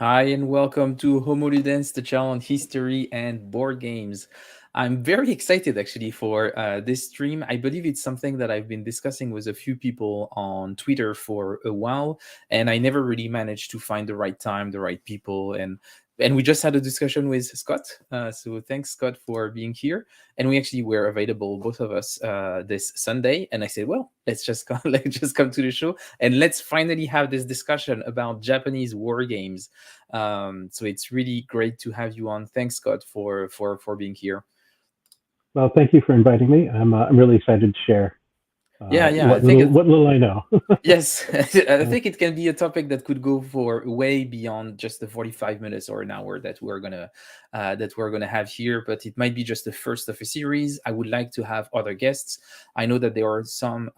Hi and welcome to Homo Ludens, the channel on history and board games. I'm very excited actually for this stream. I believe it's something that I've been discussing with a few people on Twitter for a while, and I never really managed to find the right time, the right people, and we just had a discussion with Scott. So thanks, Scott, for being here. And we actually were available, both of us, this Sunday. And I said, well, let's just come, let's just come to the show and let's finally have this discussion about Japanese war games. So it's really great to have you on. Thanks, Scott, for being here. Well, thank you for inviting me. I'm really excited to share Yeah. I what think little I know. yes, I think it can be a topic that could go for way beyond just the 45 minutes or an hour that we're gonna have here. But it might be just the first of a series. I would like to have other guests. I know that there are some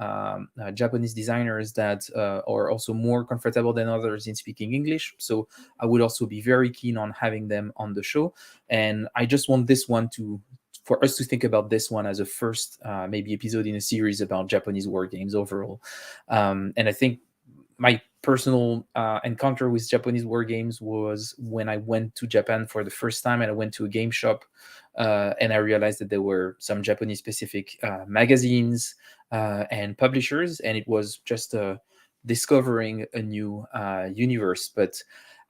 Japanese designers that are also more comfortable than others in speaking English. So I would also be very keen on having them on the show. And I just want this one to for us to think about this one as a first maybe episode in a series about Japanese war games overall. And I think my personal encounter with Japanese war games was when I went to Japan for the first time, and I went to a game shop, and I realized that there were some Japanese specific magazines and publishers, and it was just discovering a new universe. But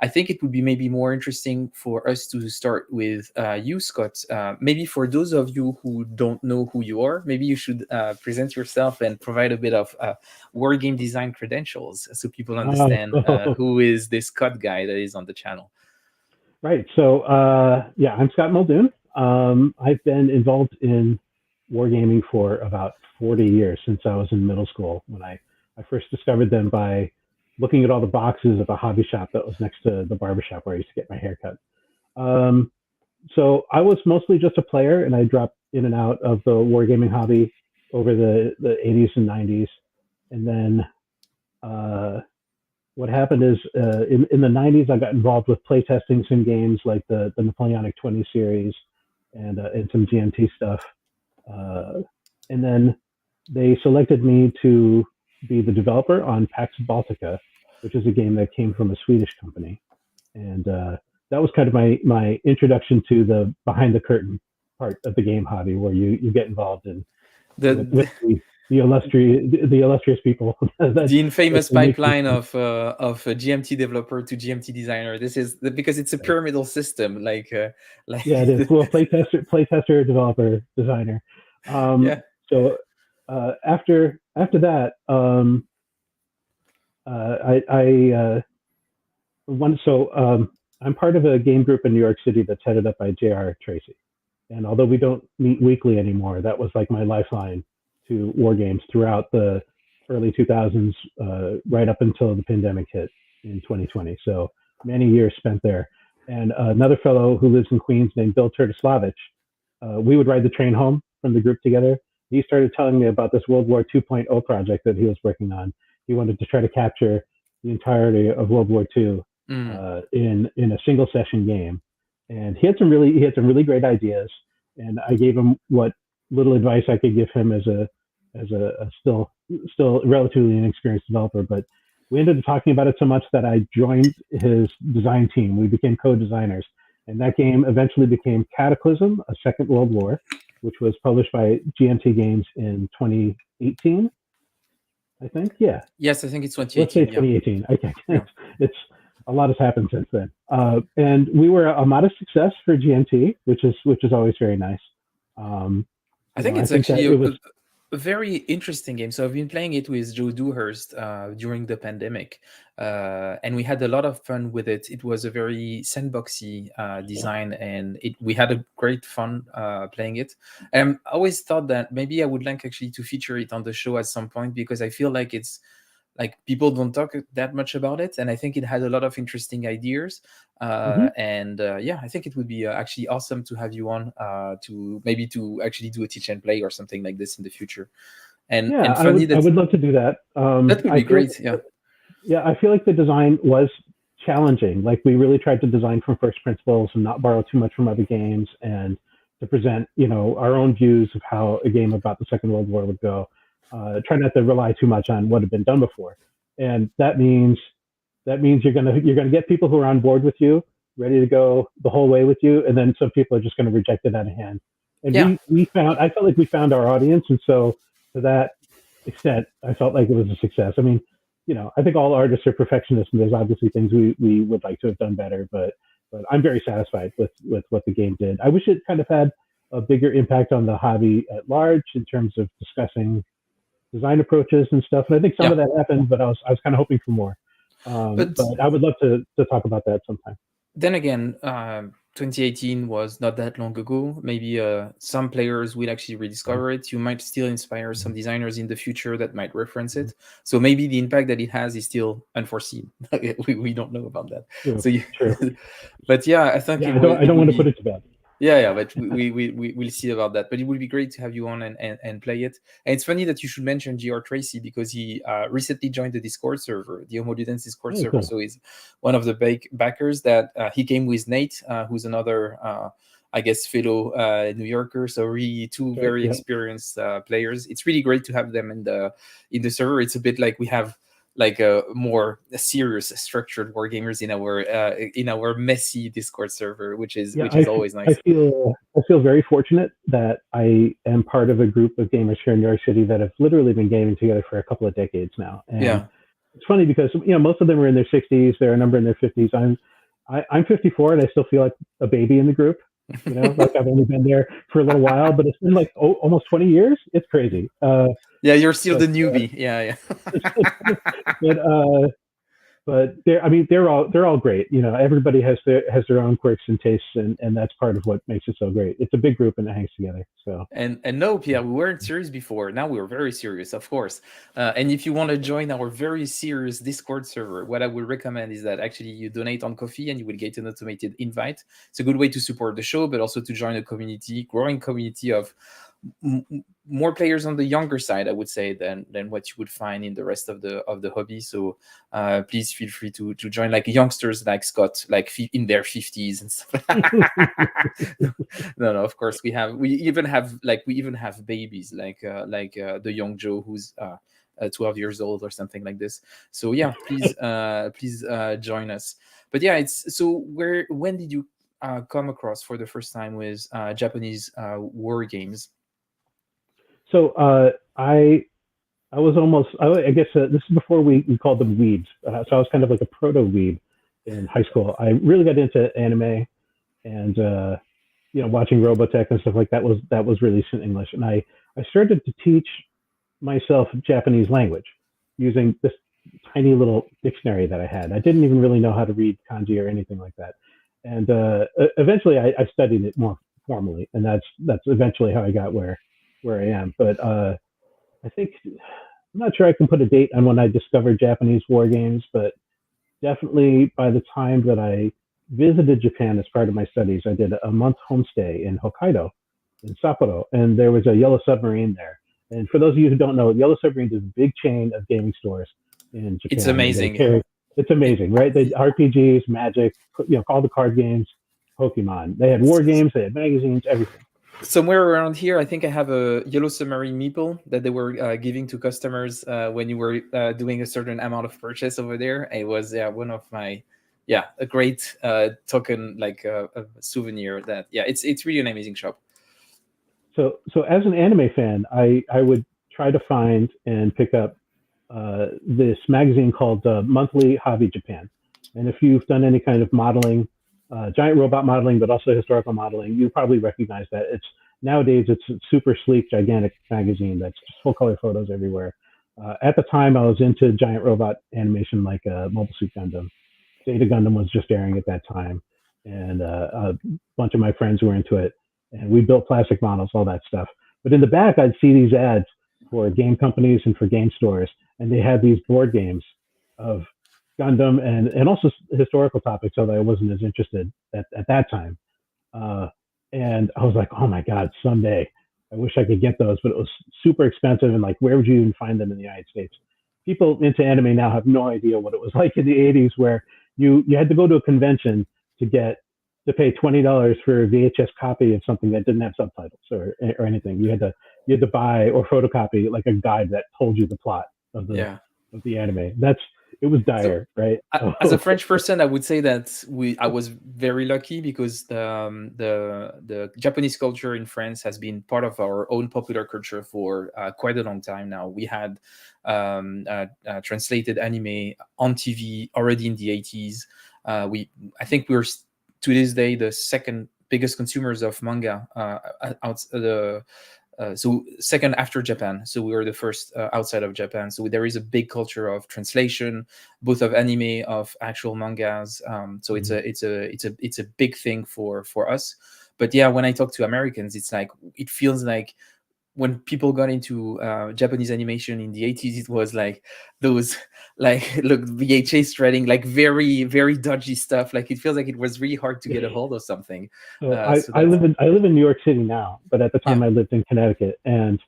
I think it would be maybe more interesting for us to start with you, Scott. Maybe for those of you who don't know who you are, maybe you should present yourself and provide a bit of war game design credentials so people understand So, who is this Scott guy that is on the channel. right. So, yeah, I'm Scott Muldoon. I've been involved in wargaming for about 40 years since I was in middle school when I first discovered them by looking at all the boxes of a hobby shop that was next to the barber shop where I used to get my hair cut. Um, so I was mostly just a player, and I dropped in and out of the wargaming hobby over the 80s and 90s. And then uh, what happened is in the 90s, I got involved with playtesting some games like the Napoleonic 20 series and some GMT stuff. Uh, and then they selected me to be the developer on Pax Baltica, which is a game that came from a Swedish company. And that was kind of my introduction to the behind the curtain part of the game hobby, where you get involved in The, with the illustrious people the infamous that make these pipeline things. of a GMT developer to GMT designer. This is because it's a Right. pyramidal system, like Yeah, it is. Well, playtester, developer, designer. yeah. So after that, I one so I'm part of a game group in New York City that's headed up by J.R. Tracy. And although we don't meet weekly anymore, that was like my lifeline to war games throughout the early 2000s, right up until the pandemic hit in 2020. So many years spent there. And another fellow who lives in Queens named Bill Turtislavich, we would ride the train home from the group together. He started telling me about this World War 2.0 project that he was working on. He wanted to try to capture the entirety of World War II Mm. in a single session game, and he had some really great ideas. And I gave him what little advice I could give him as a still relatively inexperienced developer. But we ended up talking about it so much that I joined his design team. We became co-designers, and that game eventually became Cataclysm: A Second World War, which was published by GMT Games in 2018. I think, yeah, Yes, I think it's let's say 2018. Yeah, 2018. Okay, yeah. it's a lot has happened since then. And we were a modest success for GMT, which is always very nice. Um, I think I it's think actually that it was. a very interesting game. So I've been playing it with Joe Dewhurst during the pandemic, and we had a lot of fun with it. It was a very sandboxy design, and we had a great fun playing it. I always thought that maybe I would like actually to feature it on the show at some point because I feel like it's like people don't talk that much about it, and I think it had a lot of interesting ideas. Mhm. And Yeah, I think it would be actually awesome to have you on to maybe to actually do a teach and play or something like this in the future. Yeah, And funny I that would love to do that. that would I be feel great. Yeah. Yeah, I feel like the design was challenging. Like we really tried to design from first principles and not borrow too much from other games, and to present our own views of how a game about the Second World War would go. Try not to rely too much on what had been done before, and that means that means you're gonna get people who are on board with you, ready to go the whole way with you, and then some people are just going to reject it out of hand. And Yeah. we found I felt like we found our audience, and so to that extent, I felt like it was a success. I mean, I think all artists are perfectionists, and there's obviously things we would like to have done better, but I'm very satisfied with what the game did. I wish it kind of had a bigger impact on the hobby at large in terms of discussing design approaches and stuff. And I think some Yeah. of that happened, but I was kind of hoping for more. But But I would love to talk about that sometime. then again, 2018 was not that long ago. Maybe some players will actually rediscover it. You might still inspire some designers in the future that might reference it. So maybe the impact that it has is still unforeseen. we don't know about that. True. So True. but yeah, I think Yeah, I don't want to put it to bed. Yeah, but we'll see about that. But it would be great to have you on and play it. And it's funny that you should mention G.R. Tracy because he recently joined the Discord server, the Homo Ludens Discord server. Cool. So he's one of the backers that he came with Nate, who's another, I guess, fellow New Yorker. So really two very experienced players. It's really great to have them in the server. It's a bit like we have like a more serious structured wargamers in our messy Discord server, which is always nice. I feel very fortunate that I am part of a group of gamers here in New York City that have literally been gaming together for a couple of decades now. And it's funny because most of them are in their 60s. There are a number in their 50s. I'm 54 and I still feel like a baby in the group. Like I've only been there for a little while, but it's been like almost 20 years. It's crazy. Yeah, you're still the newbie. Yeah. But they're all great. Everybody has their own quirks and tastes, and that's part of what makes it so great. It's a big group and it hangs together. So and no, Pierre, we weren't serious before. Now we're very serious, of course. And if you want to join our very serious Discord server, what I would recommend is that actually you donate on Ko-fi and you will get an automated invite. It's a good way to support the show, but also to join a growing community of more players on the younger side, I would say, than what you would find in the rest of the hobby. So please feel free to join, like youngsters like Scott, like in their 50s and stuff. No, of course we even have babies like the young Joe who's 12 years old or something like this. So yeah, please join us. But yeah, when did you come across for the first time with Japanese war games? So I was almost, I guess this is before we called them weebs. So I was kind of like a proto-weeb in high school. I really got into anime and, watching Robotech and stuff like that was released in English. And I started to teach myself Japanese language using this tiny little dictionary that I had. I didn't even really know how to read kanji or anything like that. And eventually I studied it more formally. And that's eventually how I got where I am. But I think, I'm not sure I can put a date on when I discovered Japanese war games, but definitely by the time that I visited Japan as part of my studies, I did a month homestay in Hokkaido, in Sapporo, and there was a Yellow Submarine there. And for those of you who don't know, Yellow Submarine is a big chain of gaming stores in Japan. It's amazing. It's amazing, right? They RPGs, Magic, all the card games, Pokemon. They had war games, they had magazines, everything. Somewhere around here, I think I have a Yellow Submarine meeple that they were giving to customers when you were doing a certain amount of purchase over there. It was one of my, a great token, like a souvenir. That it's really an amazing shop. So as an anime fan, I would try to find and pick up this magazine called Monthly Hobby Japan. And if you've done any kind of modeling, giant robot modeling, but also historical modeling, you probably recognize that. Nowadays it's a super sleek, gigantic magazine that's just full color photos everywhere. At the time, I was into giant robot animation like Mobile Suit Gundam. Zeta Gundam was just airing at that time, and a bunch of my friends were into it, and we built plastic models, all that stuff. But in the back, I'd see these ads for game companies and for game stores, and they had these board games of Gundam and also historical topics, although I wasn't as interested at that time. And I was like, oh my God, someday I wish I could get those, but it was super expensive. And like, where would you even find them in the United States? People into anime now have no idea what it was like in the 80s, where you had to go to a convention to pay $20 for a VHS copy of something that didn't have subtitles or anything. You had to buy or photocopy like a guide that told you the plot of the anime. it was So dire, right? as a So French person, I would say that I was very lucky because the Japanese culture in France has been part of our own popular culture for quite a long time now. We had translated anime on TV already in the 80s. We I think we're to this day the second biggest consumers of manga out the so second after Japan. So we were the first outside of Japan. So there is a big culture of translation, both of anime, of actual mangas. So it's a big thing for us. But yeah, when I talk to Americans, it's like it feels like when people got into Japanese animation in the 80s, it was like those like look VHS threading, like very very dodgy stuff. Like it feels like it was really hard to get a hold of something. so So I that's live in New York City now, but at the yeah. time I lived in Connecticut, and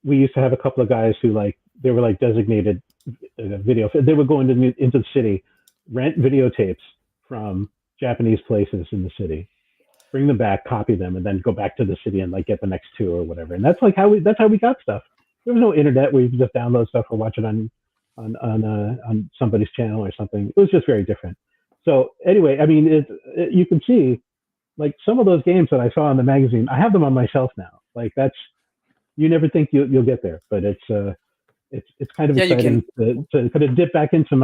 we used to have a couple of guys who like they were like designated video. They would go into the city, rent videotapes from Japanese places in the city, bring them back, copy them, and then go back to the city and like get the next two or whatever. And that's how we got stuff. There was no internet where you could just download stuff or watch it on somebody's channel or something. It was just very different. So anyway, I mean, you can see like some of those games that I saw in the magazine. I have them on my shelf now. Like that's you never think you'll get there, but it's kind of Yeah, you exciting can. to kind of dip back into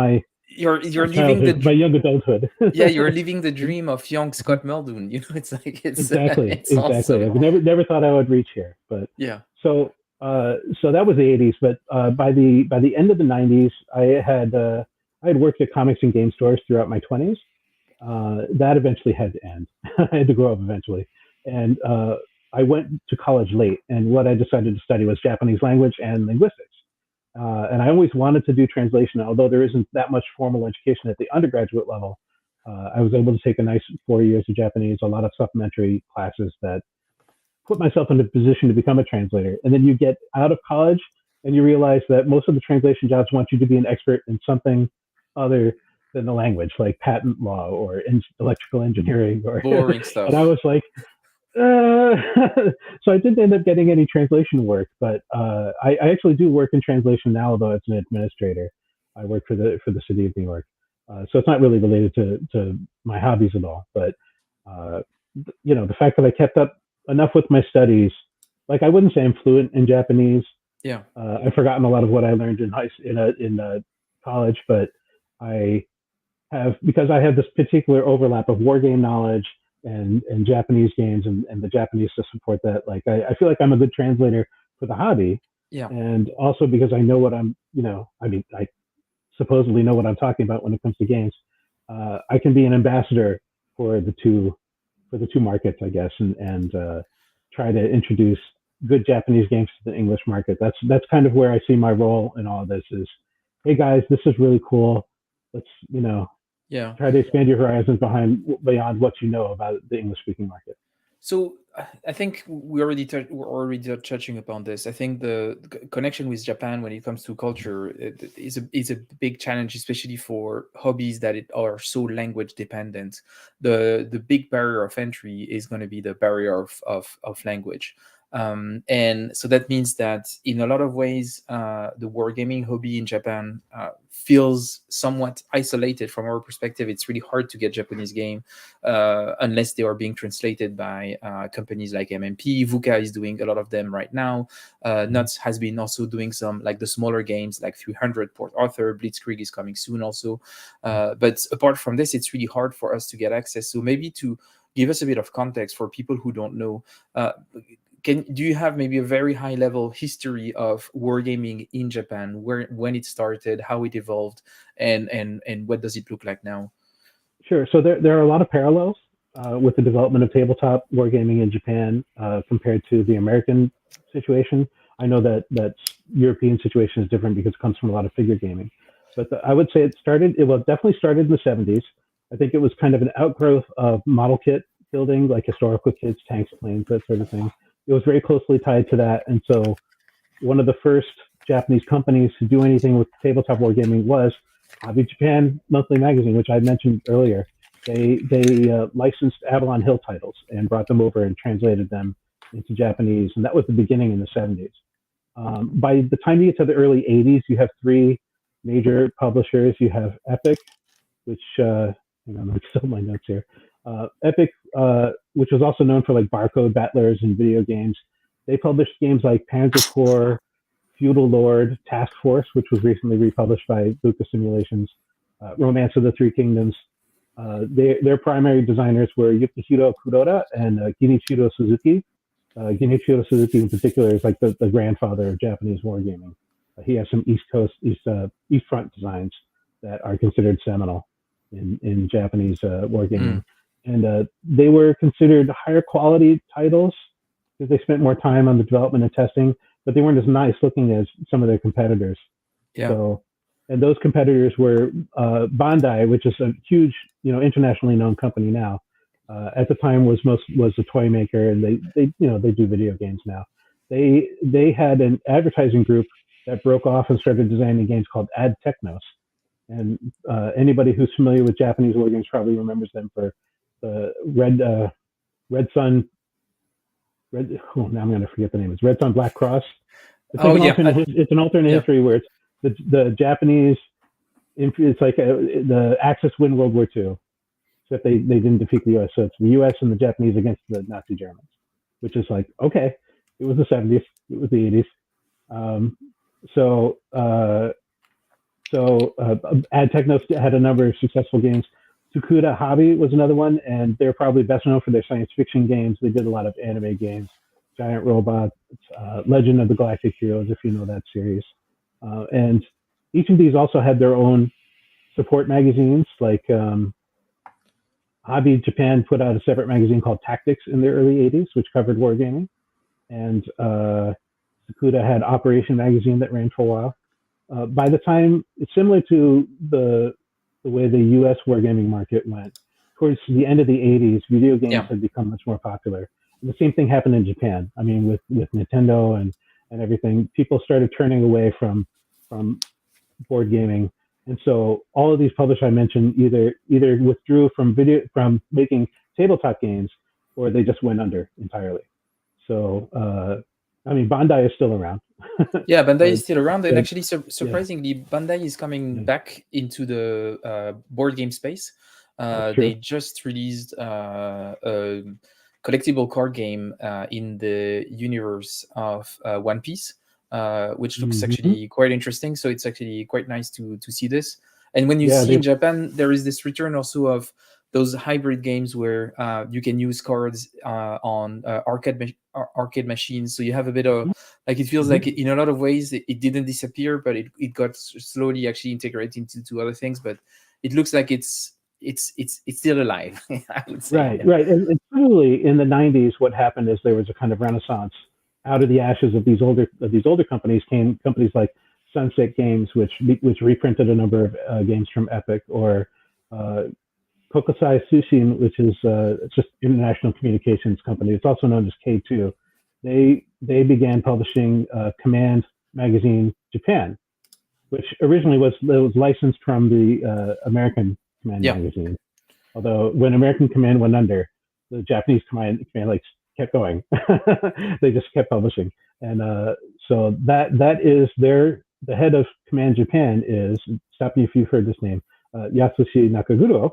You're my living childhood, my young adulthood. yeah, you're living the dream of young Scott Muldoon. You know, it's like it's Exactly, it's exactly. awesome. I've never thought I would reach here, but Yeah. so so that was the '80s. But by the end of the '90s, I had worked at comics and game stores throughout my 20s. That eventually had to end. I had to grow up eventually, and I went to college late. And what I decided to study was Japanese language and linguistics. And I always wanted to do translation, although there isn't that much formal education at the undergraduate level. I was able to take a nice 4 years of Japanese, a lot of supplementary classes that put myself in a position to become a translator. And then you get out of college and you realize that most of the translation jobs want you to be an expert in something other than the language, like patent law or electrical engineering. Or Boring and I stuff. was like, uh, so I didn't end up getting any translation work, but I actually do work in translation now, although as an administrator. I work for the city of New York, so it's not really related to my hobbies at all. But uh, you know, the fact that I kept up enough with my studies, like I wouldn't say I'm fluent in Japanese. Yeah. I've forgotten a lot of what I learned in college, but I have because I have this particular overlap of war game knowledge and Japanese games and the Japanese to support that. Like I feel like I'm a good translator for the hobby, Yeah. and also because I know what I mean, I supposedly know what I'm talking about when it comes to games. I can be an ambassador for the two markets, I guess, and try to introduce good Japanese games to the English market. That's kind of where I see my role in all of this is, hey guys, this is really cool. Let's Yeah. try to expand your horizons beyond what you know about the English speaking market. So I think we're already touching upon this. I think the connection with Japan when it comes to culture is a big challenge, especially for hobbies that are so language dependent. The big barrier of entry is going to be the barrier of language. And so that means that in a lot of ways, the wargaming hobby in Japan feels somewhat isolated from our perspective. It's really hard to get Japanese game unless they are being translated by companies like MMP. VUCA is doing a lot of them right now. Nuts has been also doing some like the smaller games like 300 Port Arthur. Blitzkrieg is coming soon also. But apart from this, it's really hard for us to get access. So maybe to give us a bit of context for people who don't know, do you have maybe a very high level history of wargaming in Japan, when it started, how it evolved, and what does it look like now? Sure. So there are a lot of parallels with the development of tabletop wargaming in Japan compared to the American situation. I know that European situation is different because it comes from a lot of figure gaming. But I would say it definitely started in the 70s. I think it was kind of an outgrowth of model kit building, like historical kits, tanks, planes, that sort of thing. It was very closely tied to that. And so one of the first Japanese companies to do anything with tabletop wargaming was Hobby Japan Monthly Magazine, which I mentioned earlier. They licensed Avalon Hill titles and brought them over and translated them into Japanese, and that was the beginning in the 70s. By the time you get to the early 80s, you have three major publishers. You have Epic, which hang on, I'm still my notes here. Epic, which was also known for like barcode battlers and video games. They published games like Panzer Corps, Feudal Lord, Task Force, which was recently republished by Lucas Simulations, Romance of the Three Kingdoms. Their primary designers were Yukihiro Kuroda and Genichiro Suzuki. Genichiro Suzuki in particular is like the grandfather of Japanese wargaming. He has some East Front designs that are considered seminal in Japanese wargaming. And they were considered higher quality titles because they spent more time on the development and testing, but they weren't as nice looking as some of their competitors. Yeah. So, and those competitors were Bandai, which is a huge, internationally known company now. At the time was a toy maker, and they do video games now. They had an advertising group that broke off and started designing games called Ad Technos. And anybody who's familiar with Japanese war games probably remembers them for the Red Sun. Now I'm going to forget the name. It's Red Sun Black Cross. It's like it's an alternate history where it's the Japanese. It's like the Axis win World War II, except they didn't defeat the U.S. So it's the U.S. and the Japanese against the Nazi Germans, which is like, okay, it was the 70s, it was the 80s. Ad Technos had a number of successful games. Tsukuda Hobby was another one, and they're probably best known for their science fiction games. They did a lot of anime games, Giant Robots, Legend of the Galactic Heroes, if you know that series. And each of these also had their own support magazines. Like Hobby Japan put out a separate magazine called Tactics in the early 80s, which covered wargaming. And Tsukuda had Operation magazine that ran for a while. By the time, it's similar to the way the U.S. wargaming market went. Towards the end of the 80s, video games had become much more popular. And the same thing happened in Japan. I mean, with Nintendo and everything, people started turning away from board gaming. And so all of these publishers I mentioned either withdrew from making tabletop games, or they just went under entirely. So, Bandai is still around. Yeah, Bandai is still around, and actually, surprisingly, Bandai is coming back into the board game space. They just released a collectible card game in the universe of One Piece, which looks actually quite interesting. So it's actually quite nice to see this. And when you see in Japan, there is this return also of those hybrid games where you can use cards on arcade machines. So you have a bit of like, it feels like in a lot of ways it didn't disappear, but it got slowly actually integrated into other things. But it looks like it's still alive. I would say. Right. And probably in the 90s, what happened is there was a kind of renaissance. Out of the ashes of these older companies came companies like Sunset Games, which reprinted a number of games from Epic, or Kokusai Sushin, which is just international communications company. It's also known as K2. They began publishing Command Magazine Japan, which originally was licensed from the American Command Magazine. Although when American Command went under, the Japanese Command like kept going. They just kept publishing, and so that is the head of Command Japan is, stop me if you've heard this name, Yatsushi Nakaguro,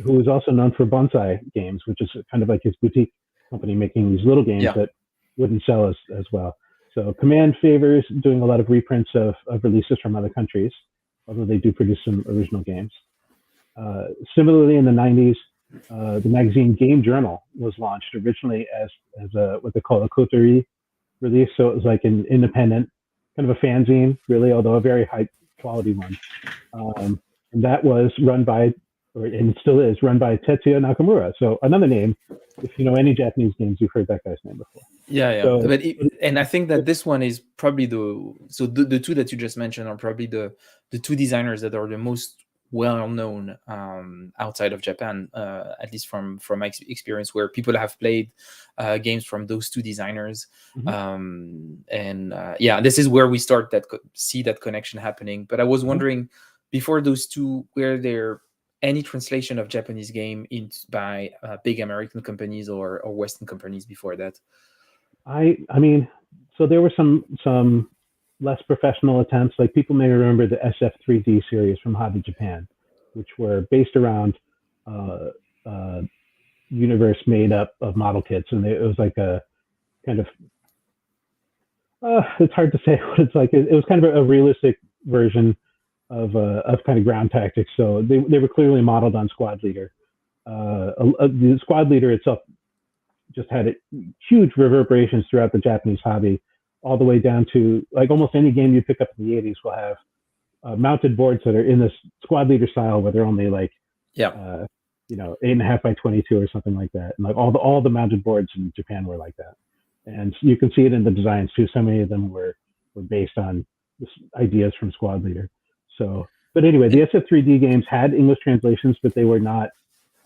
who is also known for Bonsai Games, which is kind of like his boutique company making these little games that wouldn't sell as well. So Command favors doing a lot of reprints of releases from other countries, although they do produce some original games. Similarly, in the 90s, the magazine Game Journal was launched originally as what they call a coterie release. So it was like an independent, kind of a fanzine, really, although a very high quality one. And that was run by, and still is run by Tetsuya Nakamura. So another name, if you know any Japanese games, you've heard that guy's name before. Yeah. So, and I think that this one is probably the two that you just mentioned are probably the two designers that are the most well known outside of Japan, at least from my experience, where people have played games from those two designers. This is where we start see that connection happening. But I was wondering, before those two, were there any translation of Japanese game by big American companies or Western companies before that? I mean, so there were some less professional attempts. Like people may remember the SF3D series from Hobby Japan, which were based around uh, uh, universe made up of model kits, and it was like a kind of it's hard to say what it's like. It was kind of a realistic version of kind of ground tactics. So they were clearly modeled on Squad Leader. The Squad Leader itself just had huge reverberations throughout the Japanese hobby, all the way down to like almost any game you pick up in the 80s will have mounted boards that are in this Squad Leader style where they're only like, Yeah. 8.5 by 22 or something like that. And like all the mounted boards in Japan were like that. And you can see it in the designs too. So many of them were based on ideas from Squad Leader. So, but anyway, the SF3D games had English translations, but they were not,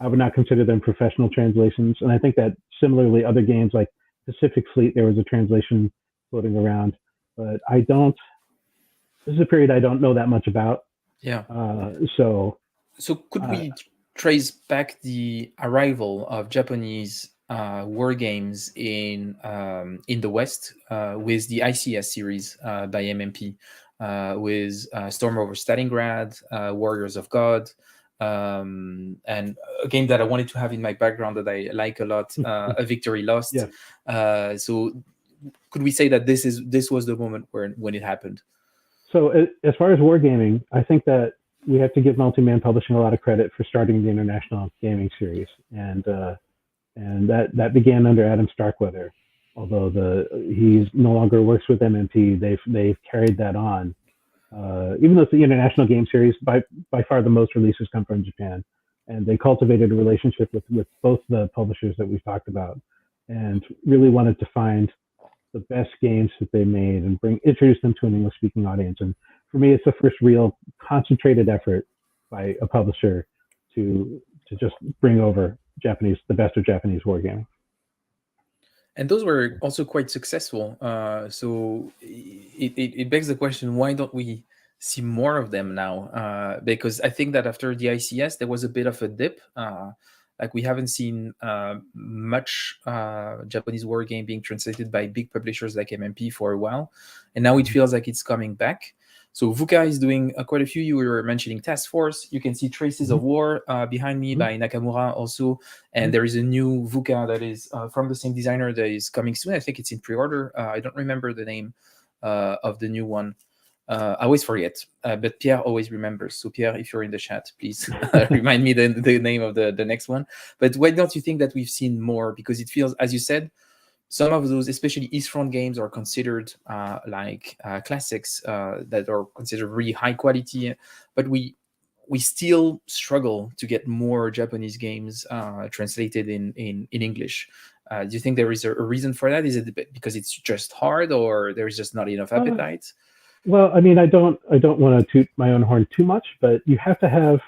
I would not consider them professional translations. And I think that similarly, other games like Pacific Fleet, there was a translation floating around, but this is a period I don't know that much about. Yeah. So could we trace back the arrival of Japanese war games in the West with the ICS series by MMP, with Storm over Stalingrad, Warriors of God, and a game that I wanted to have in my background that I like a lot, A Victory Lost. Yeah. So could we say that this was the moment when it happened? So as far as wargaming, I think that we have to give Multi-Man Publishing a lot of credit for starting the International Gaming Series, and that began under Adam Starkweather. Although he's no longer works with MMP, they've carried that on. Even though it's the International Game Series, by far the most releases come from Japan, and they cultivated a relationship with both the publishers that we've talked about, and really wanted to find the best games that they made and introduce them to an English speaking audience. And for me, it's the first real concentrated effort by a publisher to just bring over the best of Japanese wargaming. And those were also quite successful. So it begs the question, why don't we see more of them now? Because I think that after the ICS, there was a bit of a dip. Like we haven't seen much Japanese war game being translated by big publishers like MMP for a while, and now it feels like it's coming back. So VUCA is doing quite a few. You were mentioning Task Force. You can see Traces of War behind me by Nakamura also, and there is a new VUCA that is from the same designer that is coming soon. I think it's in pre-order. I don't remember the name of the new one. I always forget, but Pierre always remembers. So Pierre, if you're in the chat, please remind me the name of the next one. But why don't you think that we've seen more? Because it feels, as you said, some of those, especially East Front games, are considered like classics that are considered really high quality, but we still struggle to get more Japanese games translated in English. Do you think there is a reason for that? Is it because it's just hard, or there is just not enough appetite? Well, I mean, I don't want to toot my own horn too much, but you have to have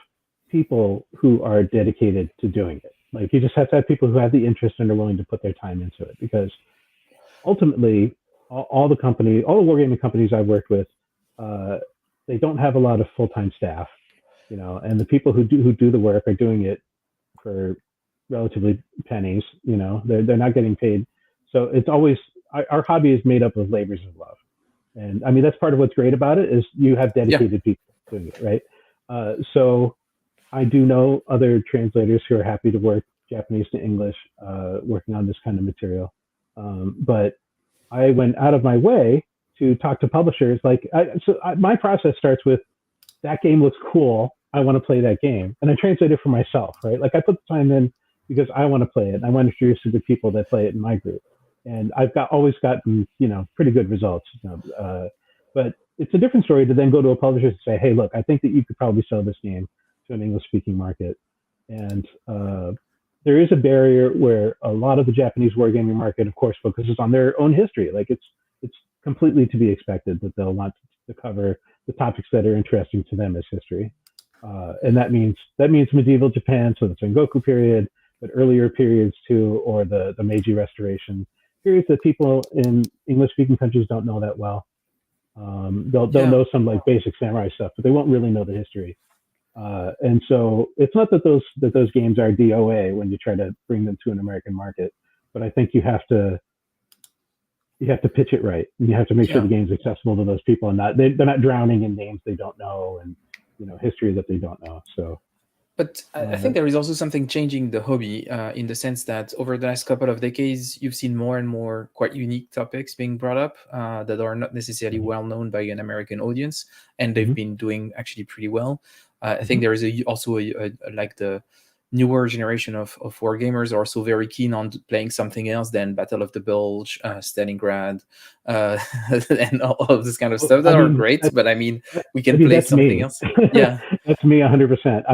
people who are dedicated to doing it. Like you just have to have people who have the interest and are willing to put their time into it, because ultimately, all the wargaming companies I've worked with, they don't have a lot of full-time staff, and the people who do the work are doing it for relatively pennies. They're not getting paid, so it's always our hobby is made up of labors of love. And I mean, that's part of what's great about it is you have dedicated people doing it, right? So I do know other translators who are happy to work Japanese to English, working on this kind of material. But I went out of my way to talk to publishers. My process starts with, that game looks cool. I want to play that game. And I translate it for myself, right? Like I put the time in because I want to play it. And I want to introduce it to people that play it in my group. And I've always gotten, pretty good results. But it's a different story to then go to a publisher and say, hey, look, I think that you could probably sell this game to an English-speaking market. And there is a barrier where a lot of the Japanese wargaming market, of course, focuses on their own history. Like it's completely to be expected that they'll want to cover the topics that are interesting to them as history. And that means medieval Japan, so the Sengoku period, but earlier periods too, or the Meiji Restoration. Periods that people in English-speaking countries don't know that well. They'll know some like basic samurai stuff, but they won't really know the history. And so it's not that those games are DOA when you try to bring them to an American market, but I think you have to you have to pitch it right. And you have to make sure Yeah. the game's accessible to those people and they're not drowning in names they don't know and history that they don't know. So, But I think there is also something changing the hobby in the sense that over the last couple of decades, you've seen more and more quite unique topics being brought up that are not necessarily mm-hmm. well known by an American audience, and they've Mm-hmm. been doing actually pretty well. I Mm-hmm. think there is also like the newer generation of wargamers are also very keen on playing something else than Battle of the Bulge, Stalingrad, and all of this kind of Well, stuff that are great. But I mean, we can play that's something me. else. Yeah. That's me 100%.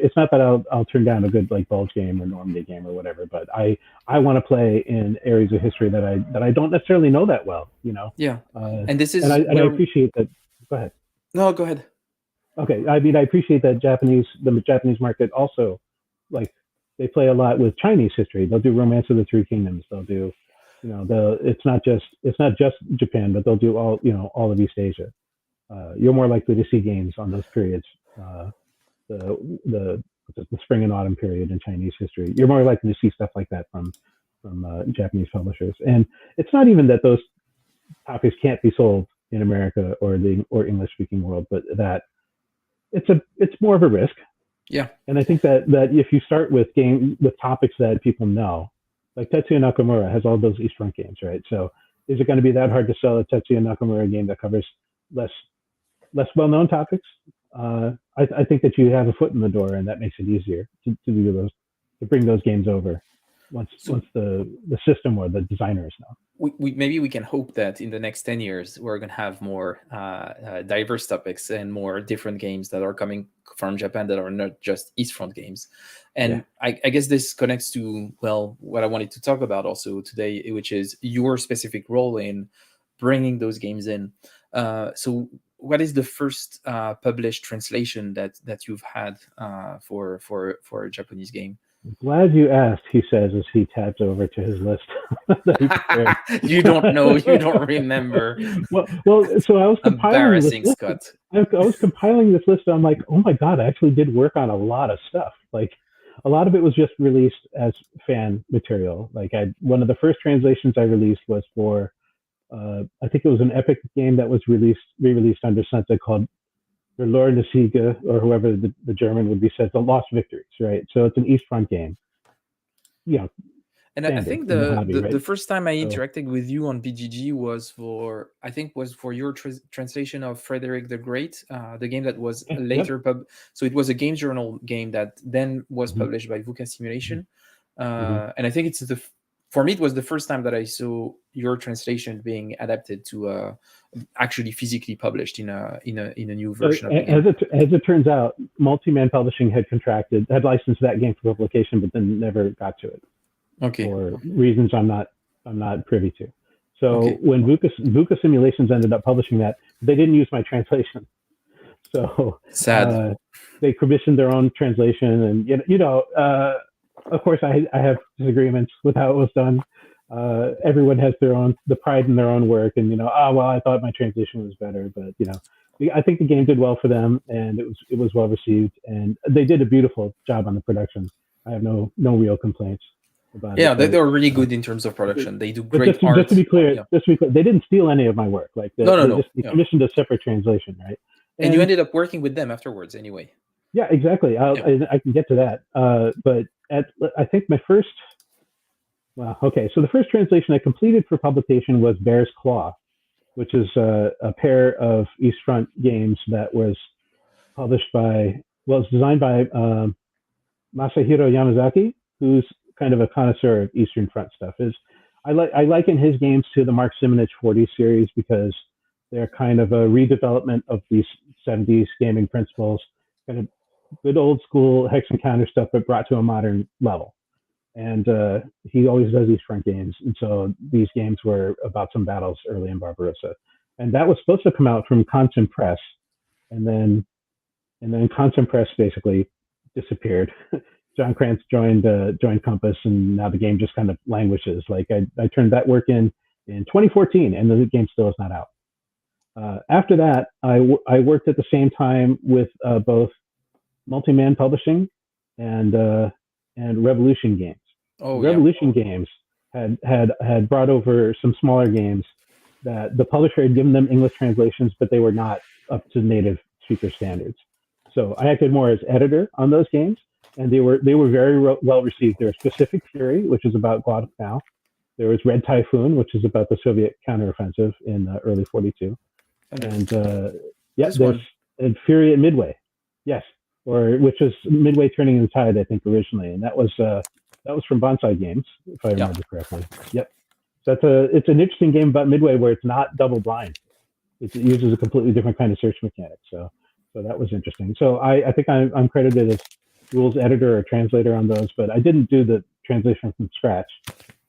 It's not that I'll turn down a good like Bulge game or Normandy game or whatever, but I want to play in areas of history that I don't necessarily know that well, Yeah. And this and is I appreciate that. Go ahead. No, go ahead. Okay, I mean I appreciate that the Japanese market also, like, they play a lot with Chinese history. They'll do Romance of the Three Kingdoms. They'll do, it's not just Japan, but they'll do all of East Asia. You're more likely to see games on those periods, the spring and autumn period in Chinese history. You're more likely to see stuff like that from Japanese publishers. And it's not even that those topics can't be sold in America or English speaking world, but that it's more of a risk. Yeah. And I think that if you start with topics that people know, like Tetsuya Nakamura has all those East Front games, right? So is it going to be that hard to sell a Tetsuya Nakamura game that covers less well-known topics? I think that you have a foot in the door, and that makes it easier to do those, to bring those games over once the system or the designers know. Maybe we can hope that in the next 10 years we're going to have more diverse topics and more different games that are coming from Japan that are not just East Front games. And yeah. I guess this connects to, well, what I wanted to talk about also today, which is your specific role in bringing those games in. So what is the first published translation that you've had for a Japanese game? Glad you asked, he says as he tabs over to his list. You don't know, you don't remember. Well, so I was compiling this list. Scott. I was compiling this list, and I'm like, oh my God, I actually did work on a lot of stuff. Like, a lot of it was just released as fan material. Like, one of the first translations I released was for, I think it was an Epic game that was re-released under Santa called Verlorene Siege, or whoever the German would be said, the Lost Victories, right? So it's an East Front game. Yeah. And I think the first time I interacted with you on BGG was for your translation of Frederick the Great, the game that was later so it was a game journal game that then was published by VUCA Simulation. And I think for me, it was the first time that I saw your translation being adapted to actually physically published in a new version of the game. As it turns out, Multi-Man Publishing had licensed that game for publication, but then never got to it. Okay. For reasons I'm not privy to. So when VUCA Simulations ended up publishing that, they didn't use my translation. So sad. They commissioned their own translation, and of course, I have disagreements with how it was done. Everyone has the pride in their own work, and I thought my translation was better, but I think the game did well for them, and it was well received, and they did a beautiful job on the production. I have no real complaints about it. Yeah, they were really good in terms of production. They do great art. Just to be clear, they didn't steal any of my work. Like they commissioned a separate translation, right? And you ended up working with them afterwards, anyway. Yeah, exactly. I can get to that, but I think my first. Well, okay. So the first translation I completed for publication was Bear's Claw, which is a pair of East Front games that was designed by Masahiro Yamazaki, who's kind of a connoisseur of Eastern Front stuff. I liken his games to the Mark Simonich 40 series because they're kind of a redevelopment of these 70s gaming principles, kind of good old school hex and counter stuff, but brought to a modern level. And he always does East Front games. And so these games were about some battles early in Barbarossa. And that was supposed to come out from Consum Press. And then Consum Press basically disappeared. John Krantz joined Compass, and now the game just kind of languishes. Like I turned that work in 2014, and the game still is not out. After that, I worked at the same time with both Multi-Man Publishing and Revolution Games. Revolution Games had brought over some smaller games that the publisher had given them English translations, but they were not up to native speaker standards. So I acted more as editor on those games, and they were very well received. There was Pacific Fury, which is about Guadalcanal. There was Red Typhoon, which is about the Soviet counteroffensive in early '42, and and Fury at Midway, yes, which was Midway turning the tide, I think, originally, and that was from Bonsai Games, if I remember correctly. Yep. So it's an interesting game about Midway where it's not double blind. It uses a completely different kind of search mechanic. So that was interesting. So I think I'm credited as rules editor or translator on those, but I didn't do the translation from scratch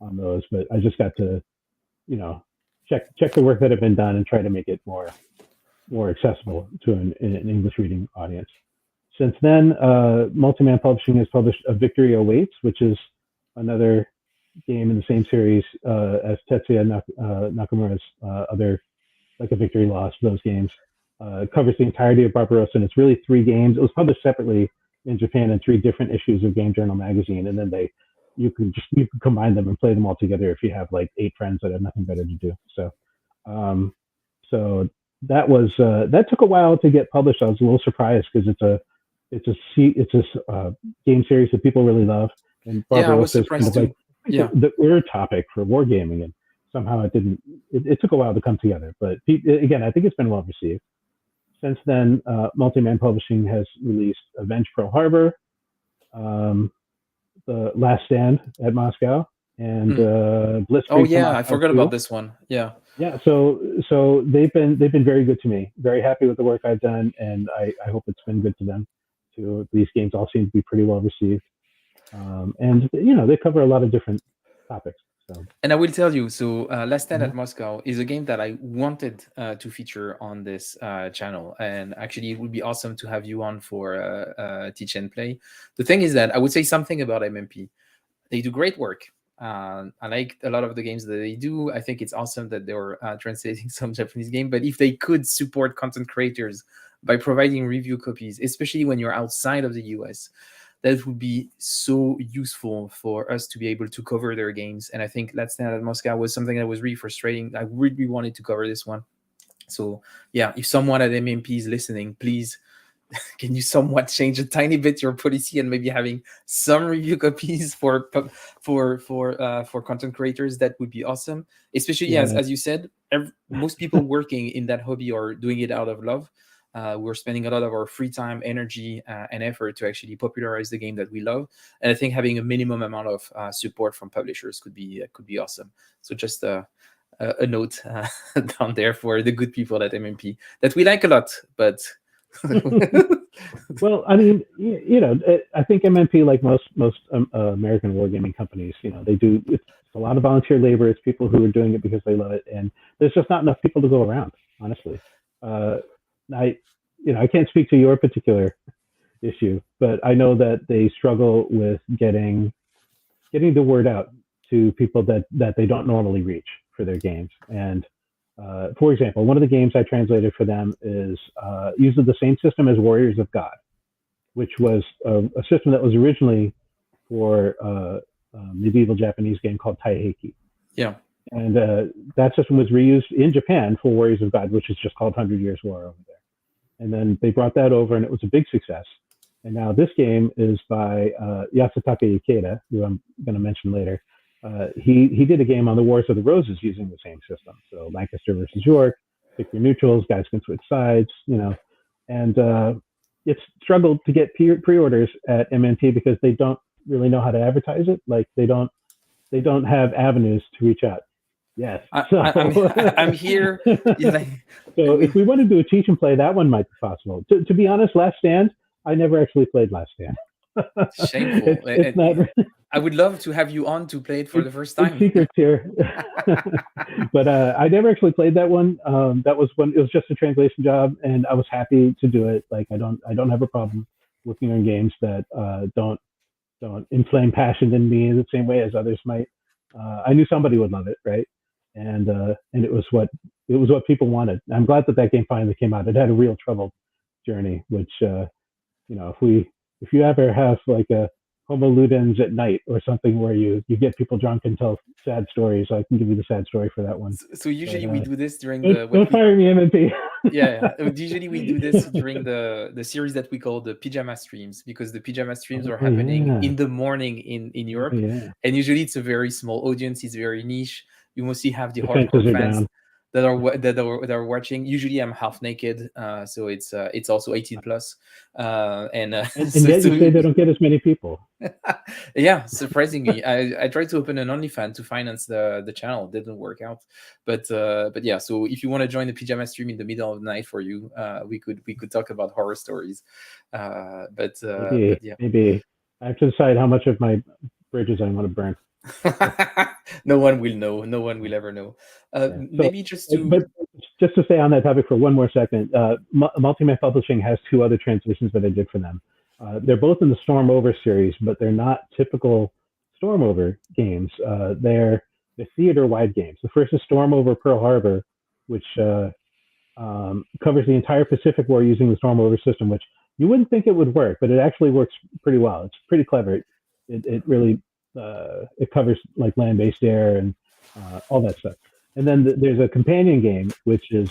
on those. But I just got to, check the work that had been done and try to make it more accessible to an English reading audience. Since then, Multiman Publishing has published A Victory Awaits, which is another game in the same series as Tetsuya Nakamura's other, like A Victory Lost, those games. Covers the entirety of Barbarossa, and it's really 3 games. It was published separately in Japan in 3 different issues of Game Journal magazine, and then you can combine them and play them all together if you have like 8 friends that have nothing better to do. So that took a while to get published. I was a little surprised because it's a game series that people really love, and Barbarossa is kind of like the weird topic for wargaming, and somehow it didn't. It took a while to come together, but again, I think it's been well received. Since then, Multiman Publishing has released Avenge Pearl Harbor, The Last Stand at Moscow, and Blitzkrieg. Oh yeah, I forgot about this one. Yeah. Yeah, so they've been very good to me. Very happy with the work I've done, and I hope it's been good to them too. These games all seem to be pretty well received, and they cover a lot of different topics. So. And I will tell you, so Last Stand at Moscow is a game that I wanted to feature on this channel, and actually it would be awesome to have you on for Teach and Play. The thing is that I would say something about MMP. They do great work. I like a lot of the games that they do. I think it's awesome that they're translating some Japanese game, but if they could support content creators by providing review copies, especially when you're outside of the US, that would be so useful for us to be able to cover their games. And I think Let's Stand at Moscow was something that was really frustrating. I really wanted to cover this one. So yeah, if someone at MMP is listening, please, can you somewhat change a tiny bit your policy and maybe having some review copies for content creators? That would be awesome. Especially as you said, most people working in that hobby are doing it out of love. We're spending a lot of our free time, energy, and effort to actually popularize the game that we love. And I think having a minimum amount of support from publishers could be awesome. So just a note down there for the good people at MMP that we like a lot, but. Well, I mean, I think MMP, like most American wargaming companies, they do. It's a lot of volunteer labor. It's people who are doing it because they love it, and there's just not enough people to go around. Honestly, I can't speak to your particular issue, but I know that they struggle with getting the word out to people that they don't normally reach for their games. And for example, one of the games I translated for them uses the same system as Warriors of God, which was a system that was originally for a medieval Japanese game called Taiheki. Yeah. And that system was reused in Japan for Warriors of God, which is just called 100 Years War over there. And then they brought that over, and it was a big success. And now this game is by Yasutaka Ikeda, who I'm going to mention later. He did a game on the Wars of the Roses using the same system. So Lancaster versus York, pick your neutrals, guys can switch sides, and it's struggled to get pre-orders at MMP because they don't really know how to advertise it. Like they don't have avenues to reach out. Yes. I'm here. So if we want to do a teach and play, that one might be possible. To be honest, Last Stand, I never actually played Last Stand. Shameful. It's not. I would love to have you on to play it for the first time. Secrets here, but I never actually played that one. That was when it was just a translation job, and I was happy to do it. Like I don't have a problem working on games that don't inflame passion in me in the same way as others might. I knew somebody would love it, right? And it was what people wanted. I'm glad that game finally came out. It had a real troubled journey, which if you ever have like a Homo Ludens at night or something where you get people drunk and tell sad stories. I can give you the sad story for that one. So usually we do this during don't fire me, MMP. Yeah. Usually we do this during the series that we call the pajama streams, because the pajama streams are happening in the morning in Europe, and usually it's a very small audience. It's very niche. You mostly have the hardcore fans that are watching. Usually I'm half naked, so it's also 18 plus, and yet you say they don't get as many people. Yeah, surprisingly, I tried to open an OnlyFans to finance the channel. It didn't work out, but yeah. So if you want to join the pajama stream in the middle of the night for you, we could talk about horror stories. But yeah, maybe I have to decide how much of my bridges I want to burn. No one will know. No one will ever know. Maybe just to stay on that topic for one more second, Multiman Publishing has two other translations that I did for them. They're both in the Storm Over series, but they're not typical Storm Over games. They're theater-wide games. The first is Storm Over Pearl Harbor, which covers the entire Pacific War using the Storm Over system, which you wouldn't think it would work, but it actually works pretty well. It's pretty clever. It really it covers like land-based air and all that stuff. And then there's a companion game, which is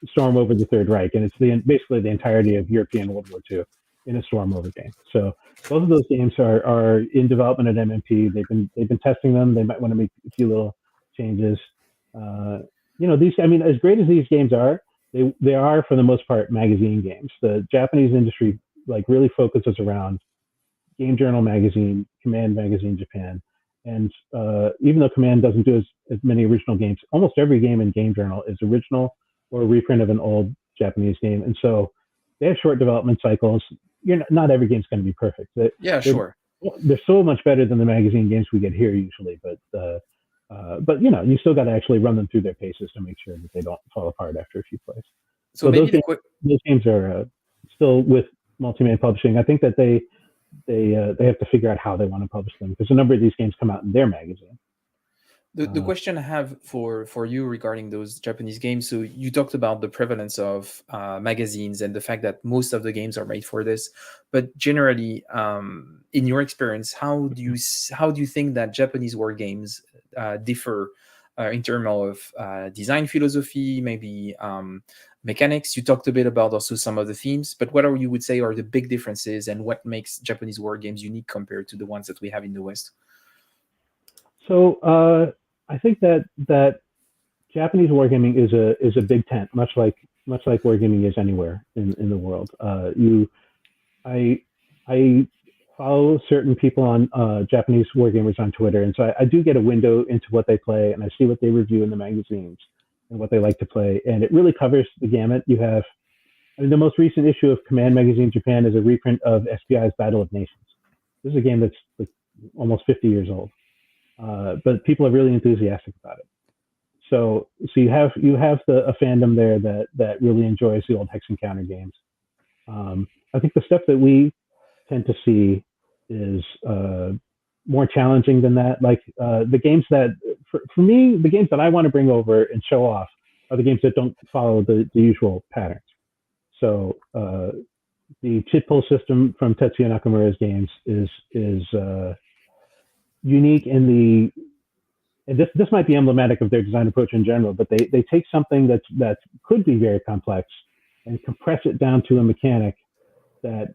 Storm Over the Third Reich, and it's basically the entirety of European World War II in a Storm Over game. So both of those games are in development at MMP. They've been testing them. They might want to make a few little changes. These, I mean, as great as these games are, they are for the most part magazine games. The Japanese industry like really focuses around Game Journal magazine, Command magazine Japan, and even though Command doesn't do as many original games, almost every game in Game Journal is original or a reprint of an old Japanese game, and so they have short development cycles. Not every game's going to be perfect. Sure. They're so much better than the magazine games we get here usually, but you still got to actually run them through their paces to make sure that they don't fall apart after a few plays. So maybe those games are still with Multiman Publishing. I think that they have to figure out how they want to publish them, because a number of these games come out in their magazine. The question I have for you regarding those Japanese games, so you talked about the prevalence of magazines and the fact that most of the games are made for this, but generally, in your experience, how do you think that Japanese war games differ in terms of design philosophy, maybe mechanics? You talked a bit about also some of the themes, but what you would say are the big differences and what makes Japanese war games unique compared to the ones that we have in the West? So I think that Japanese wargaming is a big tent, much like wargaming is anywhere in the world. I follow certain people on Japanese wargamers on Twitter, and so I do get a window into what they play, and I see what they review in the magazines and what they like to play, and it really covers the gamut. You have, the most recent issue of Command Magazine Japan is a reprint of SPI's Battle of Nations. This is a game that's like almost 50 years old. But people are really enthusiastic about it. So you have a fandom there that really enjoys the old Hex Encounter games. I think the stuff that we tend to see is more challenging than that. Like the games that, for me, the games that I want to bring over and show off are the games that don't follow the usual patterns. So the chit pull system from Tetsuya Nakamura's games is unique and this might be emblematic of their design approach in general, but they take something that could be very complex and compress it down to a mechanic that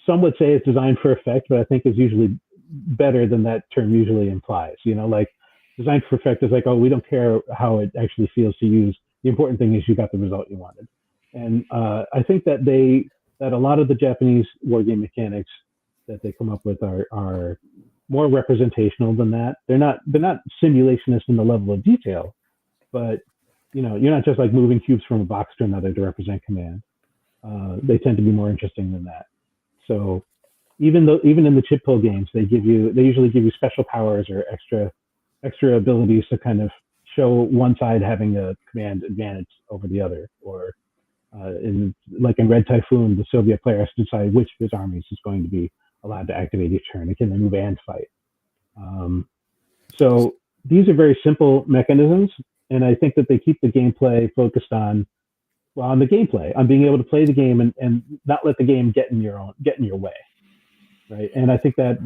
some would say is designed for effect, but I think is usually better than that term usually implies. Like designed for effect is like, oh, we don't care how it actually feels to use. The important thing is you got the result you wanted. And I think that a lot of the Japanese wargame mechanics that they come up with are more representational than that. They're not simulationist in the level of detail, but you're not just like moving cubes from a box to another to represent command. They tend to be more interesting than that. So even in the chip pull games, they usually give you special powers or extra abilities to kind of show one side having a command advantage over the other, or in Red Typhoon, the Soviet player has to decide which of his armies is going to be allowed to activate each turn. It can then move and fight. So these are very simple mechanisms, and I think that they keep the gameplay focused on the gameplay, on being able to play the game and not let the game get in your way. right? And I think that